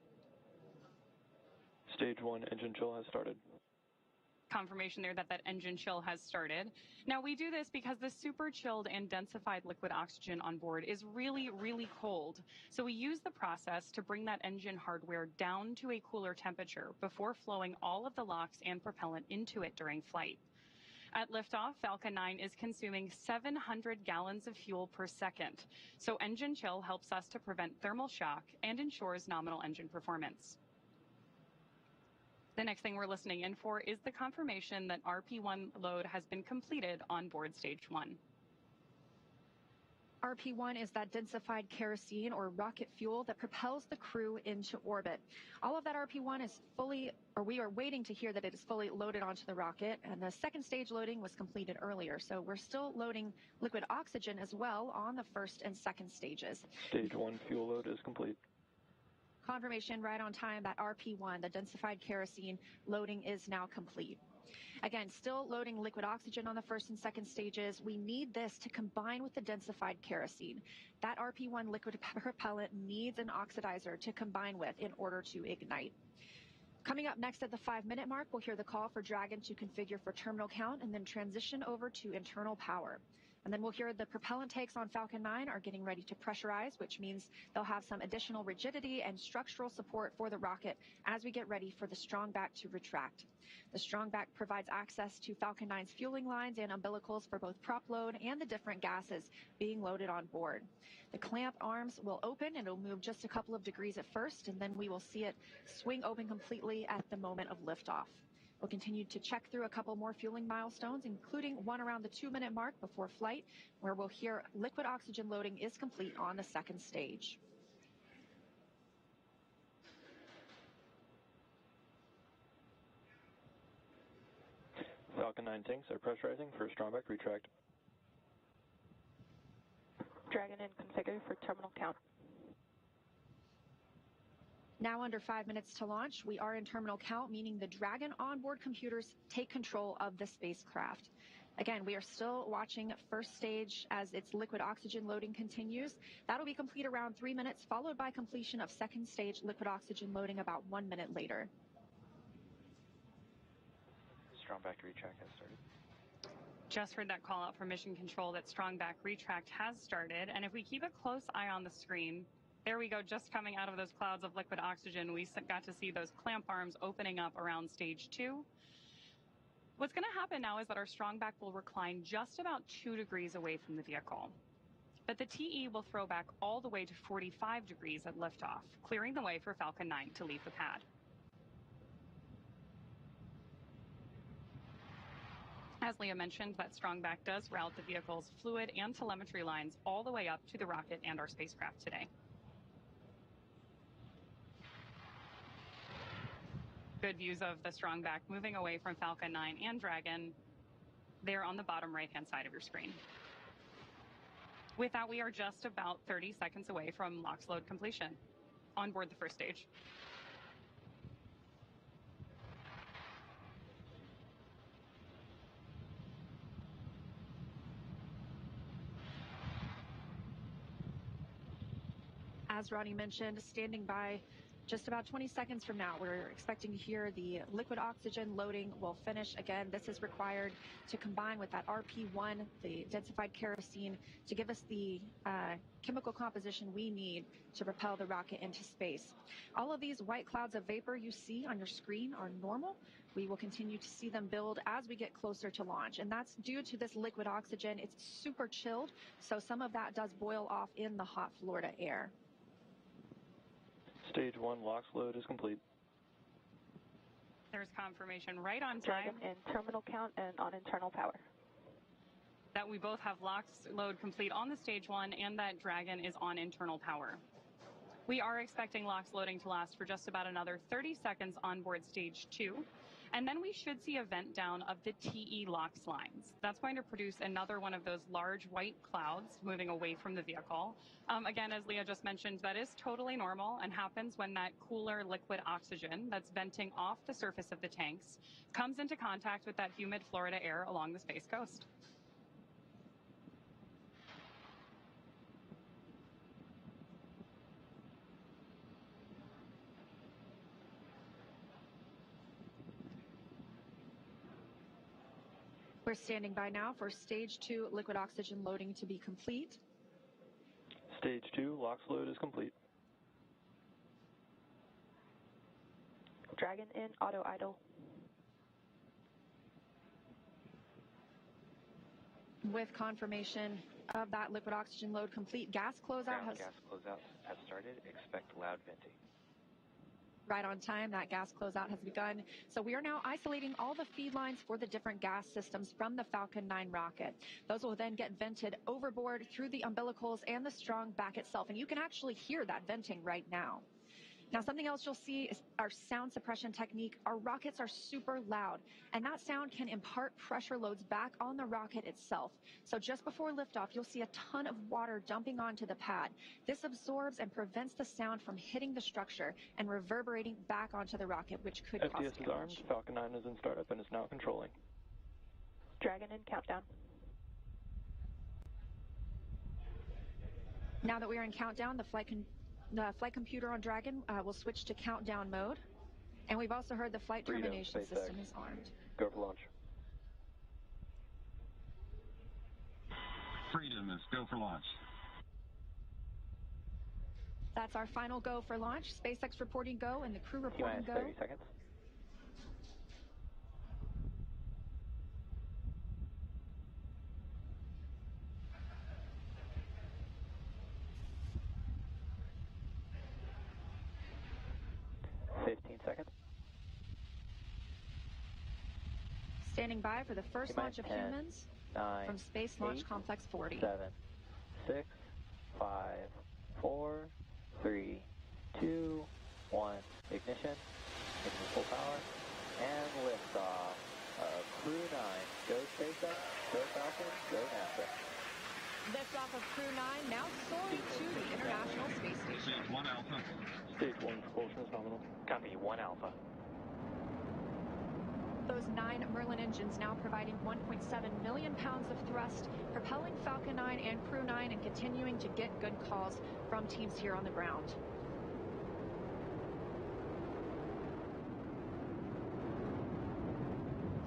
Stage 1 engine chill has started. Confirmation there that engine chill has started. Now, we do this because the super chilled and densified liquid oxygen on board is really, really cold. So we use the process to bring that engine hardware down to a cooler temperature before flowing all of the LOX and propellant into it during flight. At liftoff, Falcon 9 is consuming 700 gallons of fuel per second. So engine chill helps us to prevent thermal shock and ensures nominal engine performance. The next thing we're listening in for is the confirmation that RP1 load has been completed on board Stage 1. RP1 is that densified kerosene or rocket fuel that propels the crew into orbit. All of that RP1 is we are waiting to hear that it is fully loaded onto the rocket, and the second stage loading was completed earlier. So we're still loading liquid oxygen as well on the first and second stages. Stage 1 fuel load is complete. Confirmation right on time that RP1, the densified kerosene loading, is now complete. Again, still loading liquid oxygen on the first and second stages. We need this to combine with the densified kerosene. That RP1 liquid propellant needs an oxidizer to combine with in order to ignite. Coming up next at the 5-minute mark, we'll hear the call for Dragon to configure for terminal count and then transition over to internal power. And then we'll hear the propellant tanks on Falcon 9 are getting ready to pressurize, which means they'll have some additional rigidity and structural support for the rocket as we get ready for the strong back to retract. The strong back provides access to Falcon 9's fueling lines and umbilicals for both prop load and the different gases being loaded on board. The clamp arms will open and it'll move just a couple of degrees at first, and then we will see it swing open completely at the moment of liftoff. We'll continue to check through a couple more fueling milestones, including one around the 2-minute mark before flight, where we'll hear liquid oxygen loading is complete on the second stage. Falcon 9 tanks are pressurizing for strong back retract. Dragon in configure for terminal count. Now under 5 minutes to launch, we are in terminal count, meaning the Dragon onboard computers take control of the spacecraft. Again, we are still watching first stage as its liquid oxygen loading continues. That'll be complete around 3 minutes, followed by completion of second stage liquid oxygen loading about 1 minute later. Strong back retract has started. Just heard that call out from Mission Control that strong back retract has started. And if we keep a close eye on the screen, there we go, just coming out of those clouds of liquid oxygen, we got to see those clamp arms opening up around stage 2. What's going to happen now is that our strong back will recline just about 2 degrees away from the vehicle. But the TE will throw back all the way to 45 degrees at liftoff, clearing the way for Falcon 9 to leave the pad. As Leah mentioned, that strong back does route the vehicle's fluid and telemetry lines all the way up to the rocket and our spacecraft today. Good views of the strong back moving away from Falcon 9 and Dragon there on the bottom right-hand side of your screen. With that, we are just about 30 seconds away from LOX load completion on board the first stage. as Ronnie mentioned, standing by just about 20 seconds from now. We're expecting to hear the liquid oxygen loading will finish. Again, this is required to combine with that RP1, the densified kerosene, to give us the chemical composition we need to propel the rocket into space. All of these white clouds of vapor you see on your screen are normal. We will continue to see them build as we get closer to launch, and that's due to this liquid oxygen. It's super chilled, so some of that does boil off in the hot Florida air. Stage 1 LOX load is complete. There's confirmation right on time. Dragon in terminal count and on internal power. That we both have LOX load complete on the stage 1 and that Dragon is on internal power. We are expecting LOX loading to last for just about another 30 seconds on board stage 2. And then we should see a vent down of the TE LOX lines. That's going to produce another one of those large white clouds moving away from the vehicle. Again, as Leah just mentioned, that is totally normal and happens when that cooler liquid oxygen that's venting off the surface of the tanks comes into contact with that humid Florida air along the Space Coast. We're standing by now for stage 2 liquid oxygen loading to be complete. Stage 2 LOX load is complete. Dragon in auto idle. With confirmation of that liquid oxygen load complete, gas closeout has started. Expect loud venting. right on time. That gas closeout has begun. So we are now isolating all the feed lines for the different gas systems from the Falcon 9 rocket. Those will then get vented overboard through the umbilicals and the strong back itself. And you can actually hear that venting right now. Now, something else you'll see is our sound suppression technique. Our rockets are super loud, and that sound can impart pressure loads back on the rocket itself. So just before liftoff, you'll see a ton of water dumping onto the pad. This absorbs and prevents the sound from hitting the structure and reverberating back onto the rocket, which could cause FTS is armed. Falcon 9 is in startup and is now controlling. Dragon in countdown. Now that we are in countdown, the flight computer on Dragon will switch to countdown mode. And we've also heard the flight termination system is armed. Go for launch. Freedom is go for launch. That's our final go for launch. SpaceX reporting go and the crew reporting go. 30 seconds. Standing by for the first launch of 10, humans 9, from Space Launch Complex 40. 7, 6, 5, 4, 3, 2, 1. Ignition. Ignition full power. And liftoff of Crew 9. Go SpaceX, go Falcon, go NASA. Liftoff of Crew 9 now soaring to the International Space Station. Stage 1 Alpha. Stage 1 propulsion is nominal. Copy 1 Alpha. Those 9 Merlin engines now providing 1.7 million pounds of thrust, propelling Falcon 9 and Crew 9 and continuing to get good calls from teams here on the ground.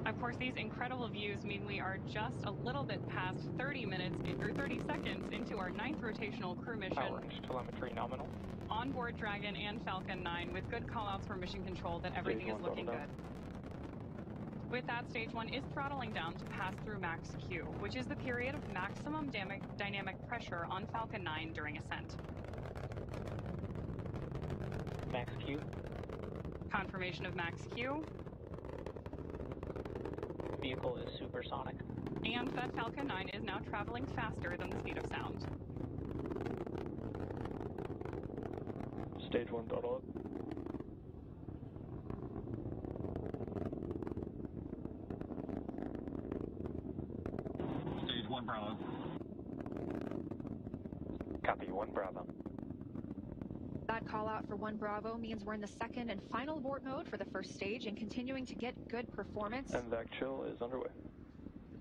Of course, these incredible views mean we are just a little bit past 30 minutes or 30 seconds into our 9th rotational crew mission. Power telemetry nominal. On board Dragon and Falcon 9 with good callouts for mission control that everything is looking good. With that, stage 1 is throttling down to pass through max Q, which is the period of maximum dynamic pressure on Falcon 9 during ascent. Max Q. Confirmation of max Q. Vehicle is supersonic. And that Falcon 9 is now traveling faster than the speed of sound. Stage 1 throttle up. Stage 1 Bravo. Copy 1 Bravo. That call out for 1 Bravo means we're in the second and final abort mode for the first stage and continuing to get good performance. And vac chill is underway.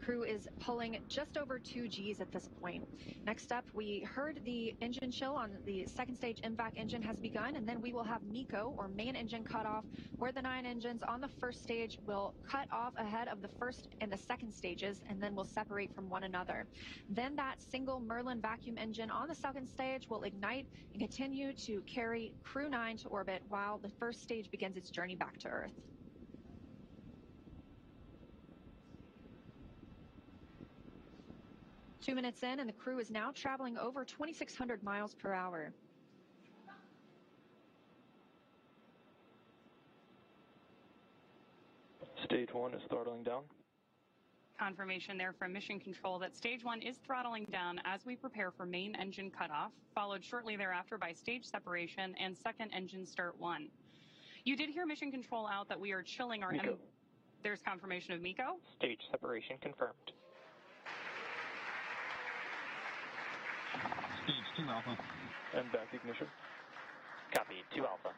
crew is pulling just over 2 Gs at this point. Next up, we heard the engine chill on the second stage MVAC engine has begun, and then we will have MECO, or main engine cutoff, where the 9 engines on the first stage will cut off ahead of the first and the second stages, and then will separate from one another. Then that single Merlin vacuum engine on the second stage will ignite and continue to carry Crew 9 to orbit while the first stage begins its journey back to Earth. Two minutes in, and the crew is now traveling over 2,600 miles per hour. Stage 1 is throttling down. Confirmation there from Mission Control that Stage 1 is throttling down as we prepare for main engine cutoff, followed shortly thereafter by stage separation and second engine start 1. You did hear Mission Control out that we are chilling our... MECO. There's confirmation of MECO. Stage separation confirmed. Stage 2 Alpha. And back ignition. Copy, 2 Alpha.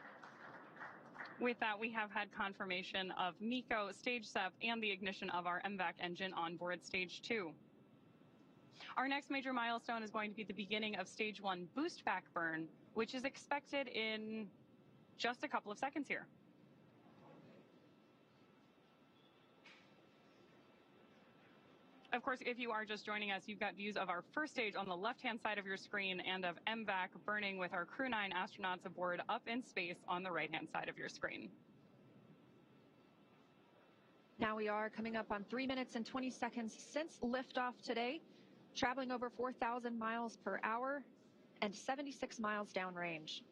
With that, we have had confirmation of MECO, stage SEP, and the ignition of our MVAC engine on board stage 2. Our next major milestone is going to be the beginning of stage 1 boost back burn, which is expected in just a couple of seconds here. Of course, if you are just joining us, you've got views of our first stage on the left-hand side of your screen and of MVAC burning with our Crew 9 astronauts aboard up in space on the right-hand side of your screen. Now we are coming up on 3 minutes and 20 seconds since liftoff today, traveling over 4,000 miles per hour and 76 miles downrange.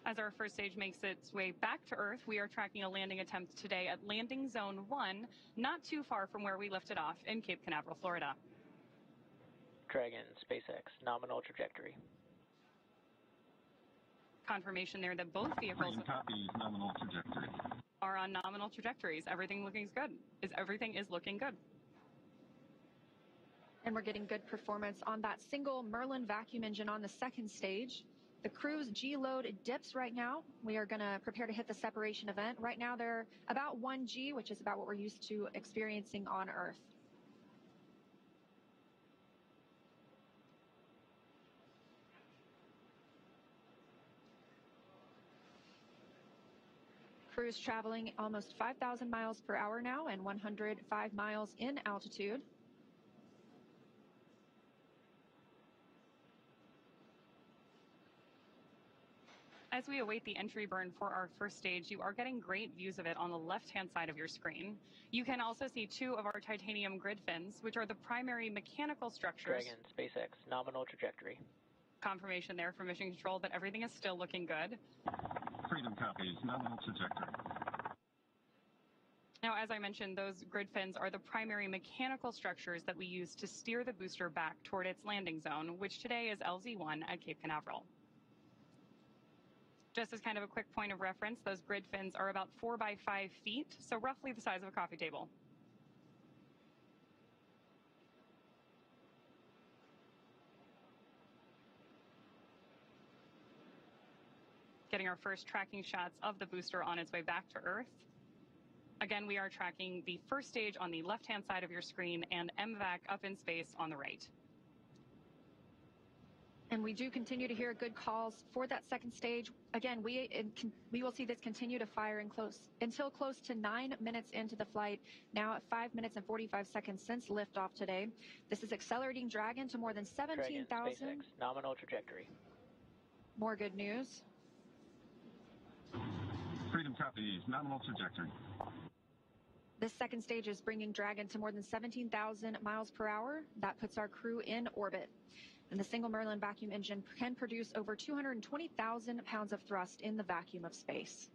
As our first stage makes its way back to Earth, we are tracking a landing attempt today at landing zone 1, not too far from where we lifted off in Cape Canaveral, Florida. Dragon, SpaceX, nominal trajectory. Confirmation there that both vehicles nominal trajectory. are on nominal trajectories. Everything is looking good. And we're getting good performance on that single Merlin vacuum engine on the second stage. The crew's G-load dips right now. We are going to prepare to hit the separation event. Right now they're about 1 G, which is about what we're used to experiencing on Earth. Crew's traveling almost 5,000 miles per hour now and 105 miles in altitude. As we await the entry burn for our first stage, you are getting great views of it on the left-hand side of your screen. You can also see 2 of our titanium grid fins, which are the primary mechanical structures. Dragon, SpaceX, nominal trajectory. Confirmation there from Mission Control that everything is still looking good. Freedom copies, nominal trajectory. Now, as I mentioned, those grid fins are the primary mechanical structures that we use to steer the booster back toward its landing zone, which today is LZ1 at Cape Canaveral. Just as kind of a quick point of reference, those grid fins are about 4 by 5 feet, so roughly the size of a coffee table. Getting our first tracking shots of the booster on its way back to Earth. Again, we are tracking the first stage on the left-hand side of your screen and MVAC up in space on the right. And we do continue to hear good calls for that second stage. Again, we will see this continue to fire until close to 9 minutes into the flight, now at 5 minutes and 45 seconds since liftoff today. This is accelerating Dragon to more than 17,000. Nominal trajectory. More good news. Freedom copies, nominal trajectory. This second stage is bringing Dragon to more than 17,000 miles per hour. That puts our crew in orbit. And the single Merlin vacuum engine can produce over 220,000 pounds of thrust in the vacuum of space.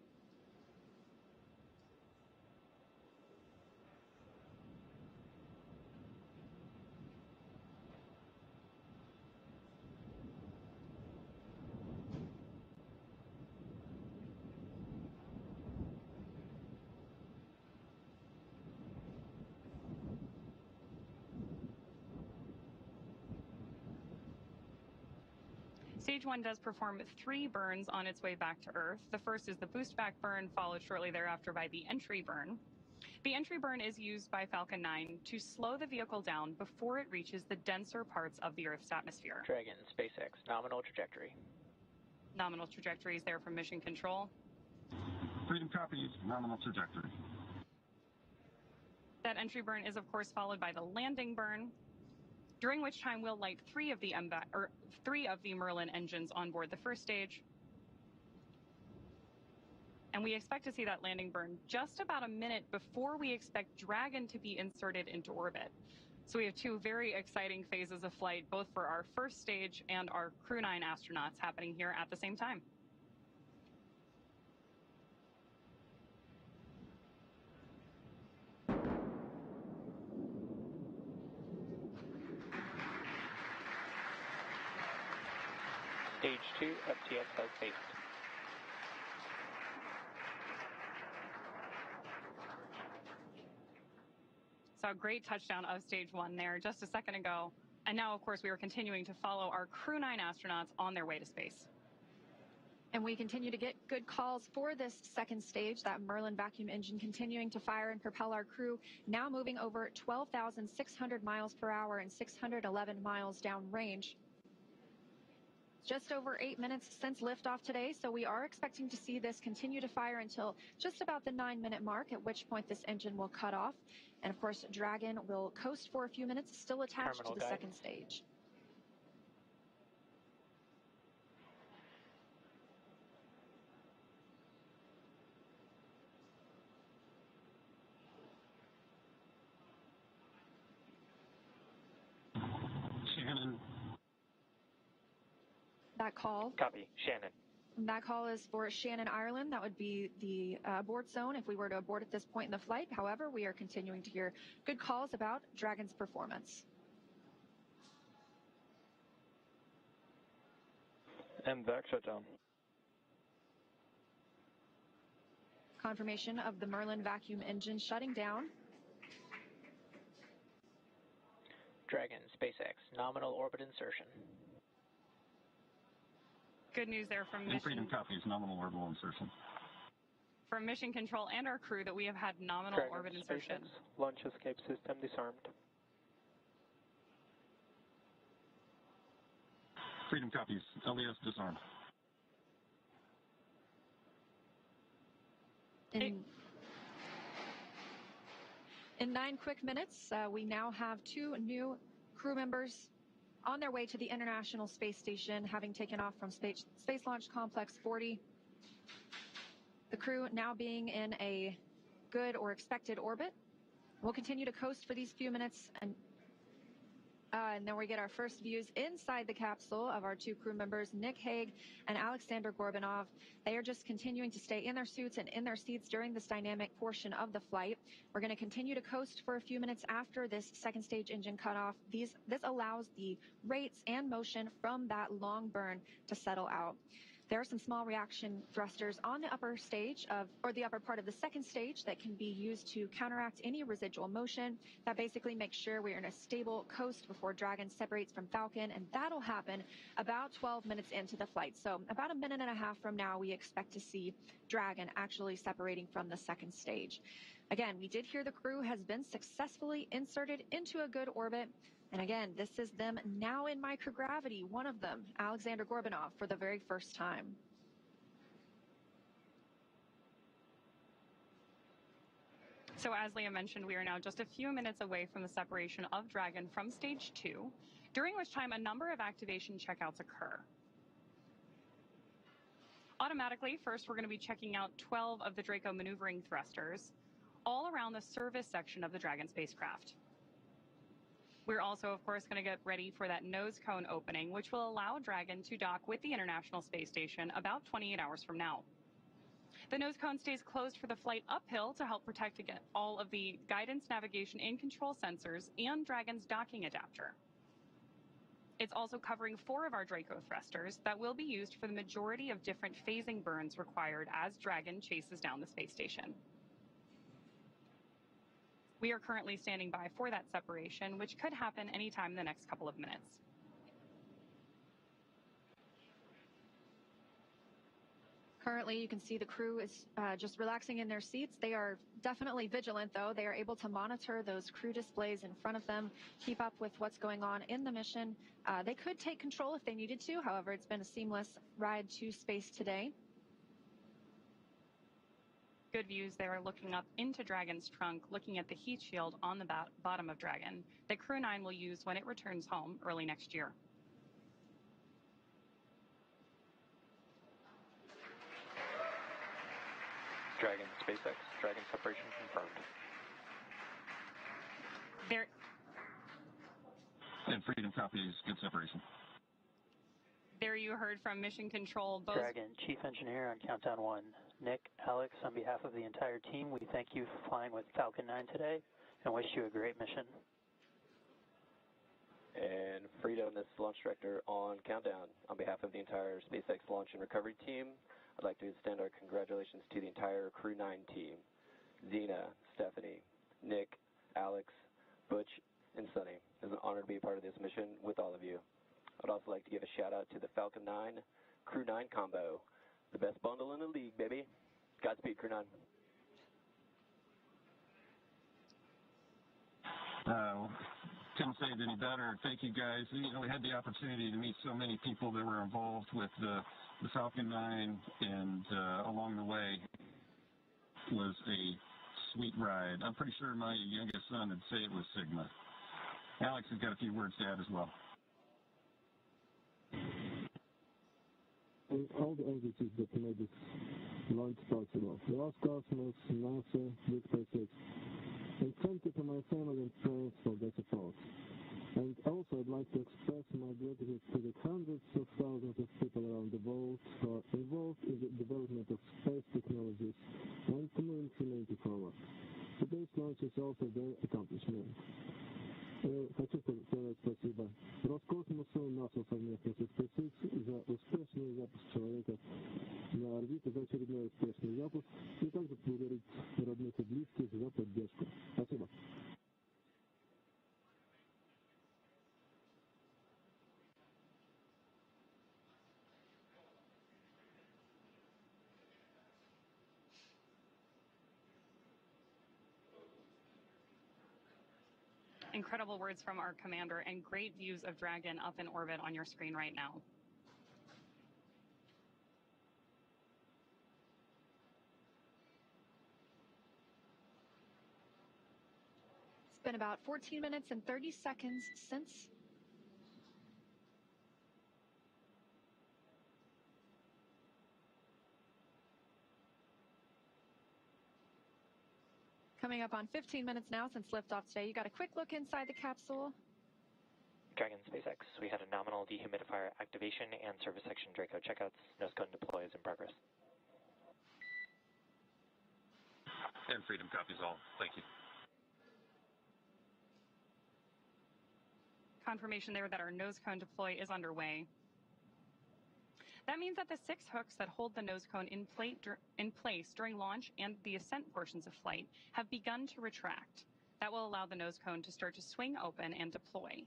Stage 1 does perform 3 burns on its way back to Earth. The first is the boost back burn, followed shortly thereafter by the entry burn. The entry burn is used by Falcon 9 to slow the vehicle down before it reaches the denser parts of the Earth's atmosphere. Dragon, SpaceX, nominal trajectory. Nominal trajectory is there from Mission Control. Freedom copies, nominal trajectory. That entry burn is, of course, followed by the landing burn, during which time we'll light three of the Merlin engines on board the first stage. And we expect to see that landing burn just about a minute before we expect Dragon to be inserted into orbit. So we have 2 very exciting phases of flight, both for our first stage and our Crew 9 astronauts happening here at the same time. Stage 2, FTX has based. So a great touchdown of Stage 1 there just a second ago. And now, of course, we are continuing to follow our Crew 9 astronauts on their way to space. And we continue to get good calls for this second stage, that Merlin vacuum engine continuing to fire and propel our crew, now moving over 12,600 miles per hour and 611 miles downrange. Just over 8 minutes since liftoff today, so we are expecting to see this continue to fire until just about the 9-minute mark, at which point this engine will cut off. And of course, Dragon will coast for a few minutes, still attached to the second stage. Shannon. That call. Copy, Shannon. That call is for Shannon, Ireland. That would be the abort zone if we were to abort at this point in the flight. However, we are continuing to hear good calls about Dragon's performance. MVAC shutdown. Confirmation of the Merlin vacuum engine shutting down. Dragon, SpaceX, nominal orbit insertion. Good news there from Freedom copies, nominal orbital insertion. From Mission Control and our crew that we have had nominal Dragon, orbit insertion. SpaceX, launch escape system disarmed. Freedom copies, LES disarmed. In 9 quick minutes, we now have 2 new crew members on their way to the International Space Station, having taken off from Space Launch Complex 40. The crew now being in a good or expected orbit. We'll continue to coast for these few minutes, and then we get our first views inside the capsule of our 2 crew members, Nick Hague and Alexander Gorbanov. They are just continuing to stay in their suits and in their seats during this dynamic portion of the flight. We're going to continue to coast for a few minutes after this second stage engine cutoff. This allows the rates and motion from that long burn to settle out. There are some small reaction thrusters on the upper stage or the upper part of the second stage that can be used to counteract any residual motion. That basically makes sure we're in a stable coast before Dragon separates from Falcon, and that'll happen about 12 minutes into the flight. So about a minute and a half from now, we expect to see Dragon actually separating from the second stage. Again, we did hear the crew has been successfully inserted into a good orbit. And again, this is them now in microgravity, one of them, Alexander Gorbanov, for the very first time. So as Leah mentioned, we are now just a few minutes away from the separation of Dragon from stage 2, during which time a number of activation checkouts occur. Automatically, first we're going to be checking out 12 of the Draco maneuvering thrusters all around the service section of the Dragon spacecraft. We're also, of course, going to get ready for that nose cone opening, which will allow Dragon to dock with the International Space Station about 28 hours from now. The nose cone stays closed for the flight uphill to help protect against all of the guidance, navigation, and control sensors and Dragon's docking adapter. It's also covering 4 of our Draco thrusters that will be used for the majority of different phasing burns required as Dragon chases down the space station. We are currently standing by for that separation, which could happen anytime in the next couple of minutes. Currently, you can see the crew is just relaxing in their seats. They are definitely vigilant, though. They are able to monitor those crew displays in front of them, keep up with what's going on in the mission. They could take control if they needed to. However, it's been a seamless ride to space today. Good views there looking up into Dragon's trunk, looking at the heat shield on the bottom of Dragon that Crew 9 will use when it returns home early next year. Dragon, SpaceX, Dragon separation confirmed. And Freedom copies, good separation. There you heard from Mission Control. Dragon, Chief Engineer on Countdown 1. Nick, Alex, on behalf of the entire team, we thank you for flying with Falcon 9 today and wish you a great mission. And Freedom, this is Launch Director on Countdown. On behalf of the entire SpaceX Launch and Recovery team, I'd like to extend our congratulations to the entire Crew 9 team. Zena, Stephanie, Nick, Alex, Butch, and Suni. It's an honor to be a part of this mission with all of you. I'd also like to give a shout out to the Falcon 9 Crew 9 combo. The best bundle in the league, baby. Godspeed, Crew 9. Couldn't say it any better. Thank you, guys. You know, we had the opportunity to meet so many people that were involved with the Falcon 9, and along the way was a sweet ride. I'm pretty sure my youngest son would say it was Sigma. Alex has got a few words to add as well. And all the entities that made this launch possible. Roscosmos, NASA, Big SpaceX. And thank you to my family and friends for their support. And also I'd like to express my gratitude to the hundreds of thousands of people around the world who are involved in the development of space technologies and to move humanity forward. Today's launch is also their accomplishment. Хочу сказать спасибо Роскосмосу, НАСА совместно со SpaceX за успешный запуск человека на орбиту, за очередной успешный запуск, и также благодарить родных и близких за поддержку. Спасибо. Incredible words from our commander and great views of Dragon up in orbit on your screen right now. It's been about 14 minutes and 30 seconds since coming up on 15 minutes now since liftoff today. You got a quick look inside the capsule. Dragon SpaceX, we had a nominal dehumidifier activation and service section Draco checkouts. Nose cone deploy is in progress. And Freedom copies all. Thank you. Confirmation there that our nose cone deploy is underway. That means that the 6 hooks that hold the nose cone in place during launch and the ascent portions of flight have begun to retract. That will allow the nose cone to start to swing open and deploy.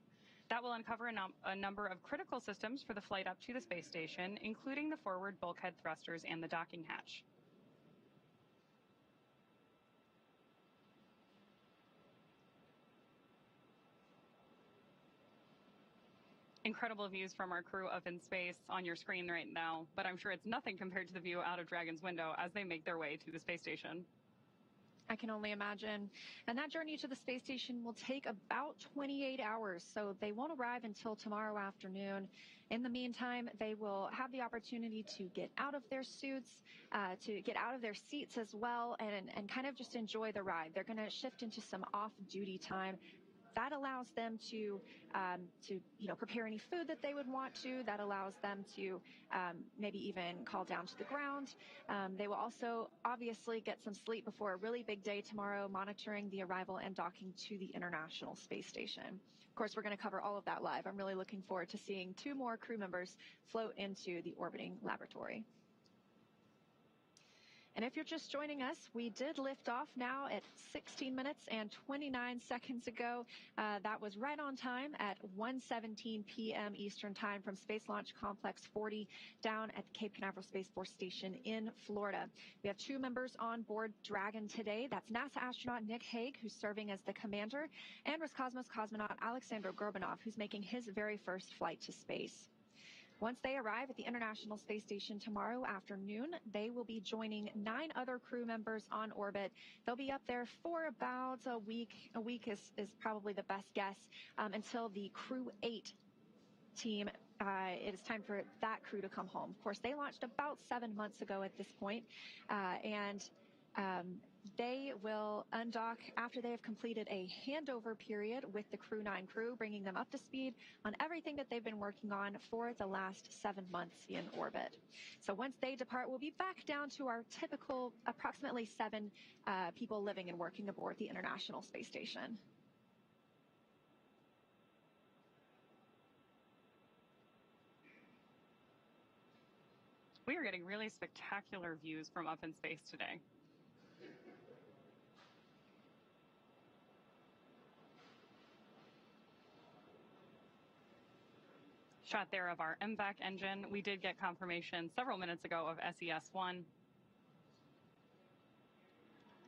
That will uncover a number of critical systems for the flight up to the space station, including the forward bulkhead thrusters and the docking hatch. Incredible views from our crew up in space on your screen right now, but I'm sure it's nothing compared to the view out of Dragon's window as they make their way to the space station. I can only imagine. And that journey to the space station will take about 28 hours, so they won't arrive until tomorrow afternoon. In the meantime, they will have the opportunity to get out of their suits, to get out of their seats as well, and kind of just enjoy the ride. They're going to shift into some off-duty time. That allows them to prepare any food that they would want to. That allows them to maybe even call down to the ground. They will also obviously get some sleep before a really big day tomorrow, monitoring the arrival and docking to the International Space Station. Of course, we're going to cover all of that live. I'm really looking forward to seeing 2 more crew members float into the orbiting laboratory. And if you're just joining us, we did lift off now at 16 minutes and 29 seconds ago. That was right on time at 1:17 p.m. Eastern Time from Space Launch Complex 40 down at the Cape Canaveral Space Force Station in Florida. We have 2 members on board Dragon today. That's NASA astronaut Nick Hague, who's serving as the commander, and Roscosmos cosmonaut Alexander Gorbanov, who's making his very first flight to space. Once they arrive at the International Space Station tomorrow afternoon, they will be joining 9 other crew members on orbit. They'll be up there for about a week. A week is probably the best guess, until the Crew 8 team, it is time for that crew to come home. Of course, they launched about 7 months ago at this point, and they will undock after they have completed a handover period with the Crew 9 crew, bringing them up to speed on everything that they've been working on for the last 7 months in orbit. So once they depart, we'll be back down to our typical approximately 7 people living and working aboard the International Space Station. We are getting really spectacular views from up in space today. Shot there of our MVAC engine. We did get confirmation several minutes ago of SES-1.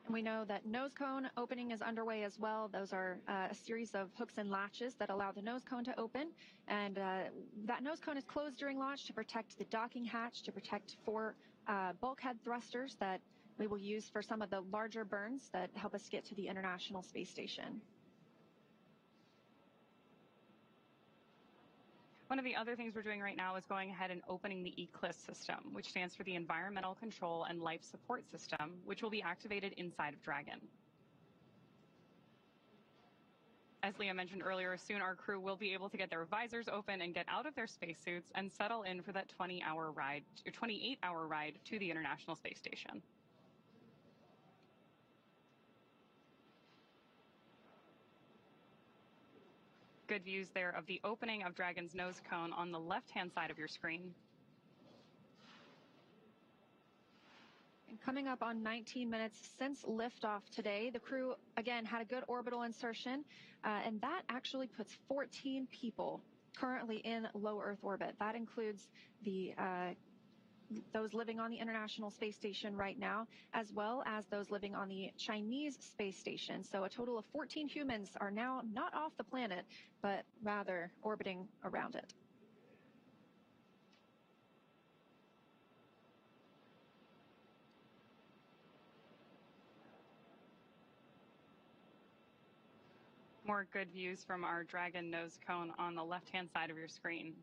And we know that nose cone opening is underway as well. Those are a series of hooks and latches that allow the nose cone to open. And that nose cone is closed during launch to protect the docking hatch, to protect 4 bulkhead thrusters that we will use for some of the larger burns that help us get to the International Space Station. One of the other things we're doing right now is going ahead and opening the ECLSS system, which stands for the Environmental Control and Life Support System, which will be activated inside of Dragon. As Leah mentioned earlier, soon our crew will be able to get their visors open and get out of their spacesuits and settle in for that 28-hour ride to the International Space Station. Good views there of the opening of Dragon's nose cone on the left-hand side of your screen. And coming up on 19 minutes since liftoff today, the crew, again, had a good orbital insertion, and that actually puts 14 people currently in low Earth orbit. That includes the those living on the International Space Station right now, as well as those living on the Chinese space station. So a total of 14 humans are now not off the planet, but rather orbiting around it. More good views from our Dragon nose cone on the left-hand side of your screen.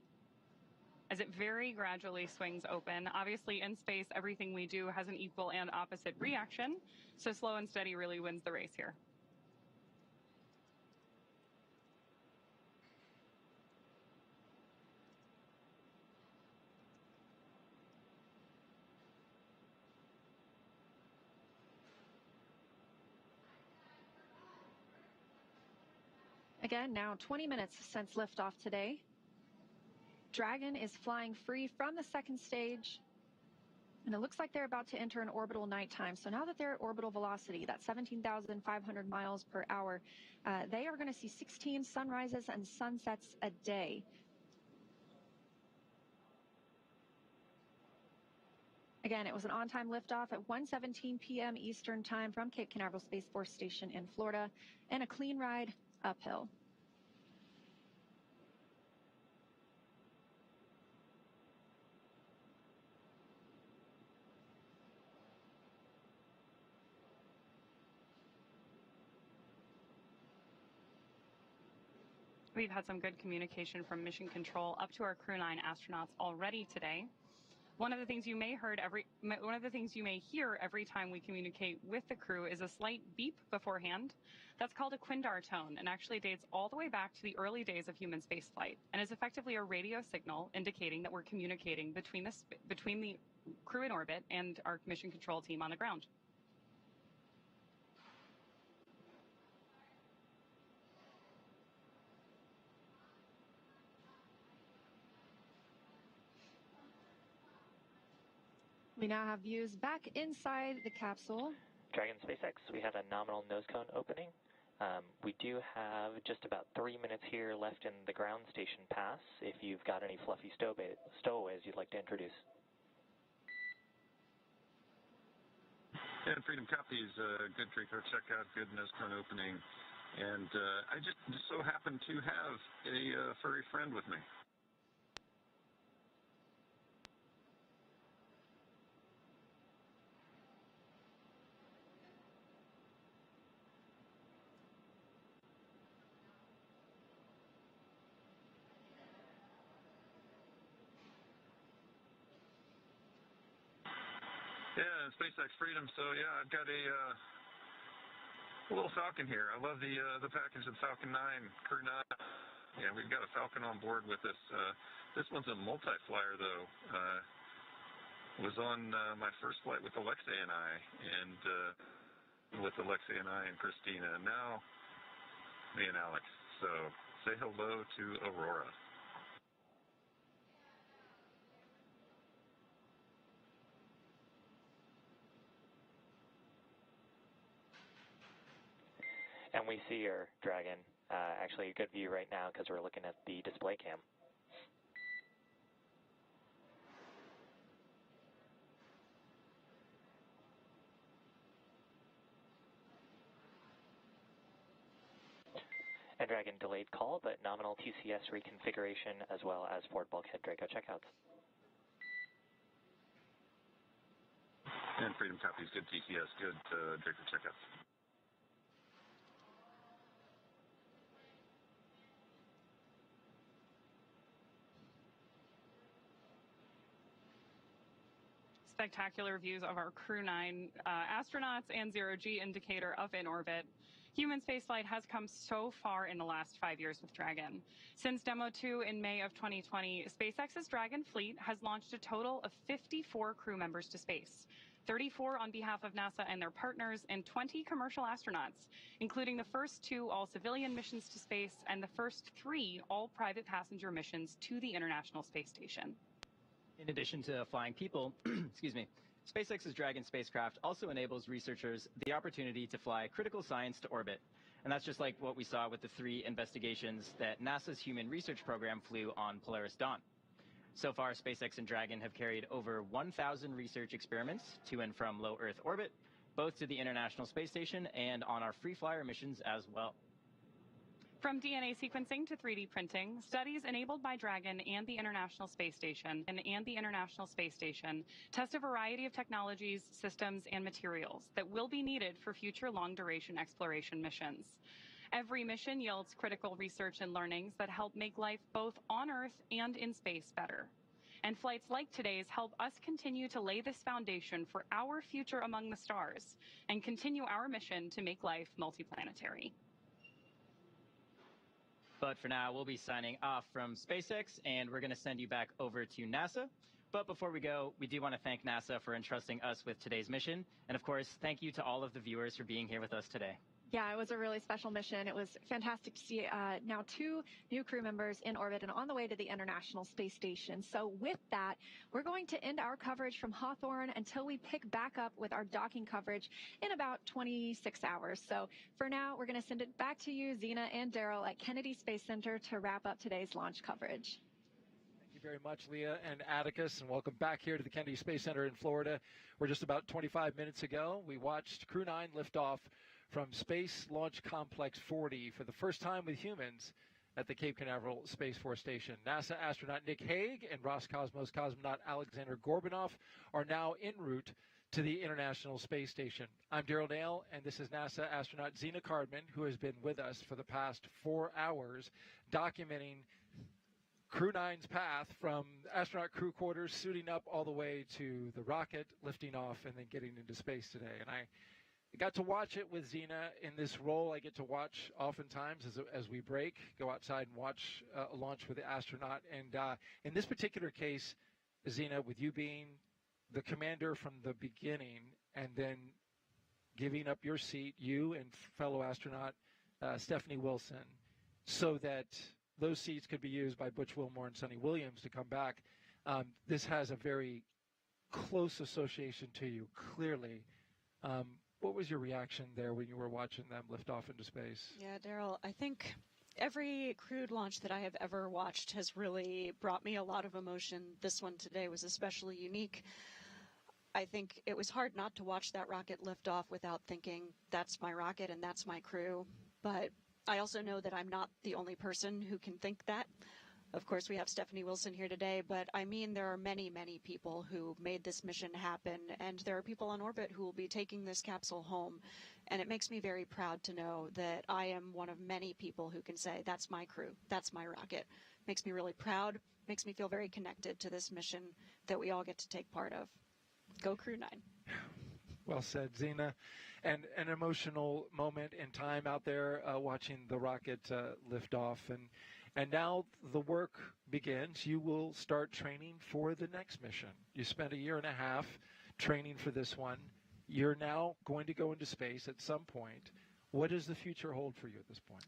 As it very gradually swings open, obviously in space, everything we do has an equal and opposite reaction, so slow and steady really wins the race here. Again, now 20 minutes since liftoff today. Dragon is flying free from the second stage, and it looks like they're about to enter an orbital nighttime. So now that they're at orbital velocity, that's 17,500 miles per hour, they are going to see 16 sunrises and sunsets a day. Again, it was an on-time liftoff at 1:17 p.m. Eastern Time from Cape Canaveral Space Force Station in Florida, and a clean ride uphill. We've had some good communication from Mission Control up to our Crew 9 astronauts already today. One of the things you may hear every time we communicate with the crew is a slight beep beforehand. That's called a Quindar tone, and actually dates all the way back to the early days of human spaceflight, and is effectively a radio signal indicating that we're communicating between the crew in orbit and our Mission Control team on the ground. We now have views back inside the capsule. Dragon SpaceX, we had a nominal nose cone opening. We do have just about 3 minutes here left in the ground station pass if you've got any fluffy stowaways you'd like to introduce. And Freedom copies, good Draco checkout, good nose cone opening. And I just so happen to have a furry friend with me. Yeah, SpaceX Freedom. So yeah, I've got a little Falcon here. I love the package of Falcon 9, Crew 9. Yeah, we've got a Falcon on board with us. This one's a multi-flyer though. Was on my first flight with Alexei and I, and with Alexei and I and Christina. And now me and Alex. So say hello to Aurora. And we see your Dragon. Actually, a good view right now because we're looking at the display cam. And Dragon delayed call, but nominal TCS reconfiguration as well as forward bulkhead Draco checkouts. And Freedom copies, good TCS, good Draco checkouts. Spectacular views of our Crew 9 astronauts and zero-G indicator up in orbit. Human spaceflight has come so far in the last 5 years with Dragon. Since Demo 2 in May of 2020, SpaceX's Dragon fleet has launched a total of 54 crew members to space, 34 on behalf of NASA and their partners, and 20 commercial astronauts, including the first 2 all-civilian missions to space and the first 3 all-private passenger missions to the International Space Station. In addition to flying people, excuse me, SpaceX's Dragon spacecraft also enables researchers the opportunity to fly critical science to orbit. And that's just like what we saw with the 3 investigations that NASA's Human Research Program flew on Polaris Dawn. So far, SpaceX and Dragon have carried over 1,000 research experiments to and from low Earth orbit, both to the International Space Station and on our free flyer missions as well. From DNA sequencing to 3D printing, studies enabled by Dragon and the International Space Station test a variety of technologies, systems, and materials that will be needed for future long-duration exploration missions. Every mission yields critical research and learnings that help make life both on Earth and in space better. And flights like today's help us continue to lay this foundation for our future among the stars and continue our mission to make life multiplanetary. But for now, we'll be signing off from SpaceX, and we're going to send you back over to NASA. But before we go, we do want to thank NASA for entrusting us with today's mission. And of course, thank you to all of the viewers for being here with us today. Yeah, it was a really special mission. It was fantastic to see now 2 new crew members in orbit and on the way to the International Space Station. So with that, we're going to end our coverage from Hawthorne until we pick back up with our docking coverage in about 26 hours. So for now, we're going to send it back to you, Zena and Daryl at Kennedy Space Center to wrap up today's launch coverage. Thank you very much, Leah and Atticus, and welcome back here to the Kennedy Space Center in Florida, where just about 25 minutes ago, we watched Crew 9 lift off from Space Launch Complex 40 for the first time with humans at the Cape Canaveral Space Force Station. NASA astronaut Nick Hague and Roscosmos cosmonaut Alexander Gorbanov are now en route to the International Space Station. I'm Daryl Dale, and this is NASA astronaut Zena Cardman, who has been with us for the past 4 hours, documenting Crew 9's path from astronaut crew quarters, suiting up all the way to the rocket, lifting off, and then getting into space today. And I got to watch it with Zena in this role. I get to watch oftentimes as we break, go outside and watch a launch with the astronaut. And in this particular case, Zena, with you being the commander from the beginning and then giving up your seat, you and fellow astronaut Stephanie Wilson, so that those seats could be used by Butch, Wilmore, and Sonny Williams to come back. This has a very close association to you, clearly. What was your reaction there when you were watching them lift off into space? Yeah, Daryl, I think every crewed launch that I have ever watched has really brought me a lot of emotion. This one today was especially unique. I think it was hard not to watch that rocket lift off without thinking, that's my rocket and that's my crew. But I also know that I'm not the only person who can think that. Of course, we have Stephanie Wilson here today, but I mean there are many, many people who made this mission happen, and there are people on orbit who will be taking this capsule home. And it makes me very proud to know that I am one of many people who can say, that's my crew, that's my rocket. Makes me really proud, makes me feel very connected to this mission that we all get to take part of. Go Crew 9. Well said, Zena. And an emotional moment in time out there watching the rocket lift off. And now the work begins. You will start training for the next mission. You spent 1.5 years training for this one. You're now going to go into space at some point. What does the future hold for you at this point?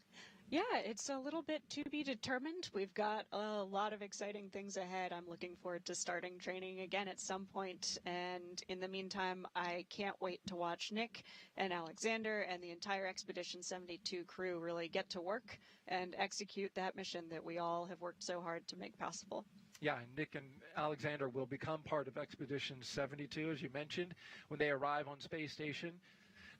Yeah, it's a little bit to be determined. We've got a lot of exciting things ahead. I'm looking forward to starting training again at some point. And in the meantime, I can't wait to watch Nick and Alexander and the entire Expedition 72 crew really get to work and execute that mission that we all have worked so hard to make possible. Yeah, Nick and Alexander will become part of Expedition 72, as you mentioned, when they arrive on Space Station.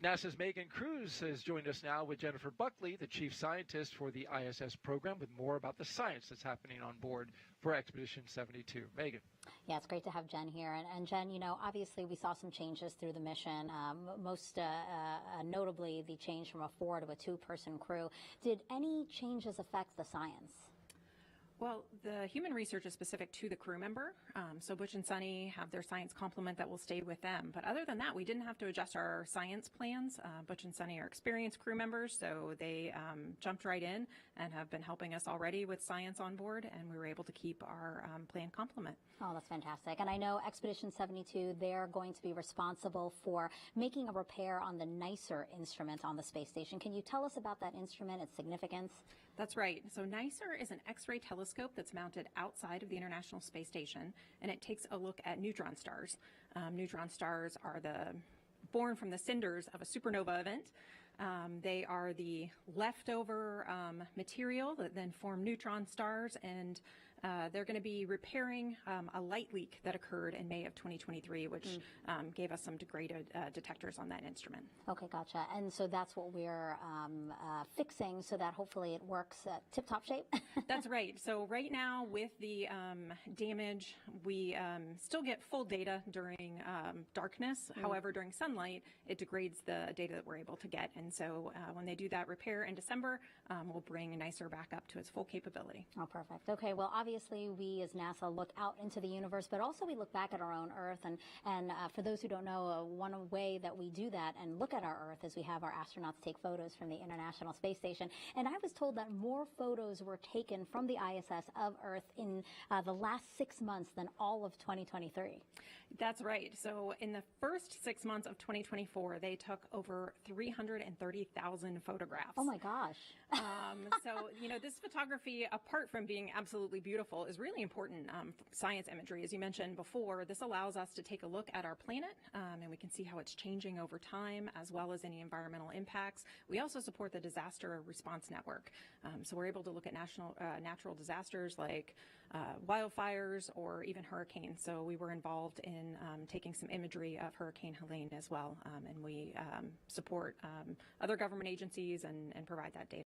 NASA's Megan Cruz has joined us now with Jennifer Buckley, the chief scientist for the ISS program, with more about the science that's happening on board for Expedition 72. Megan. Yeah, it's great to have Jen here. And Jen, you know, obviously we saw some changes through the mission, most notably the change from a 4 to a 2-person crew. Did any changes affect the science? Well, the human research is specific to the crew member. So Butch and Suni have their science complement that will stay with them. But other than that, we didn't have to adjust our science plans. Butch and Suni are experienced crew members, so they jumped right in and have been helping us already with science on board, and we were able to keep our plan complement. Oh, that's fantastic. And I know Expedition 72, they're going to be responsible for making a repair on the NICER instrument on the space station. Can you tell us about that instrument, its significance? That's right. So NICER is an X-ray telescope that's mounted outside of the International Space Station, and it takes a look at neutron stars. Neutron stars are born from the cinders of a supernova event. They are the leftover material that then form neutron stars, and they're going to be repairing a light leak that occurred in May of 2023, which gave us some degraded detectors on that instrument. Okay, gotcha. And so that's what we're fixing so that hopefully it works tip-top shape? That's right. So right now with the damage, we still get full data during darkness. However, during sunlight, it degrades the data that we're able to get. And so when they do that repair in December, we'll bring NICER back up to its full capability. Oh, perfect. Okay, well, obviously we as NASA look out into the universe, but also we look back at our own Earth. And for those who don't know, one way that we do that and look at our Earth is we have our astronauts take photos from the International Space Station. And I was told that more photos were taken from the ISS of Earth in the last 6 months than all of 2023. That's right. So in the first 6 months of 2024, they took over 330,000 photographs. Oh my gosh. So, you know, this photography, apart from being absolutely beautiful, is really important science imagery. As you mentioned before, this allows us to take a look at our planet, and we can see how it's changing over time, as well as any environmental impacts. We also support the Disaster Response Network. So we're able to look at natural disasters like wildfires or even hurricanes. So we were involved in taking some imagery of Hurricane Helene as well, and we support other government agencies and provide that data.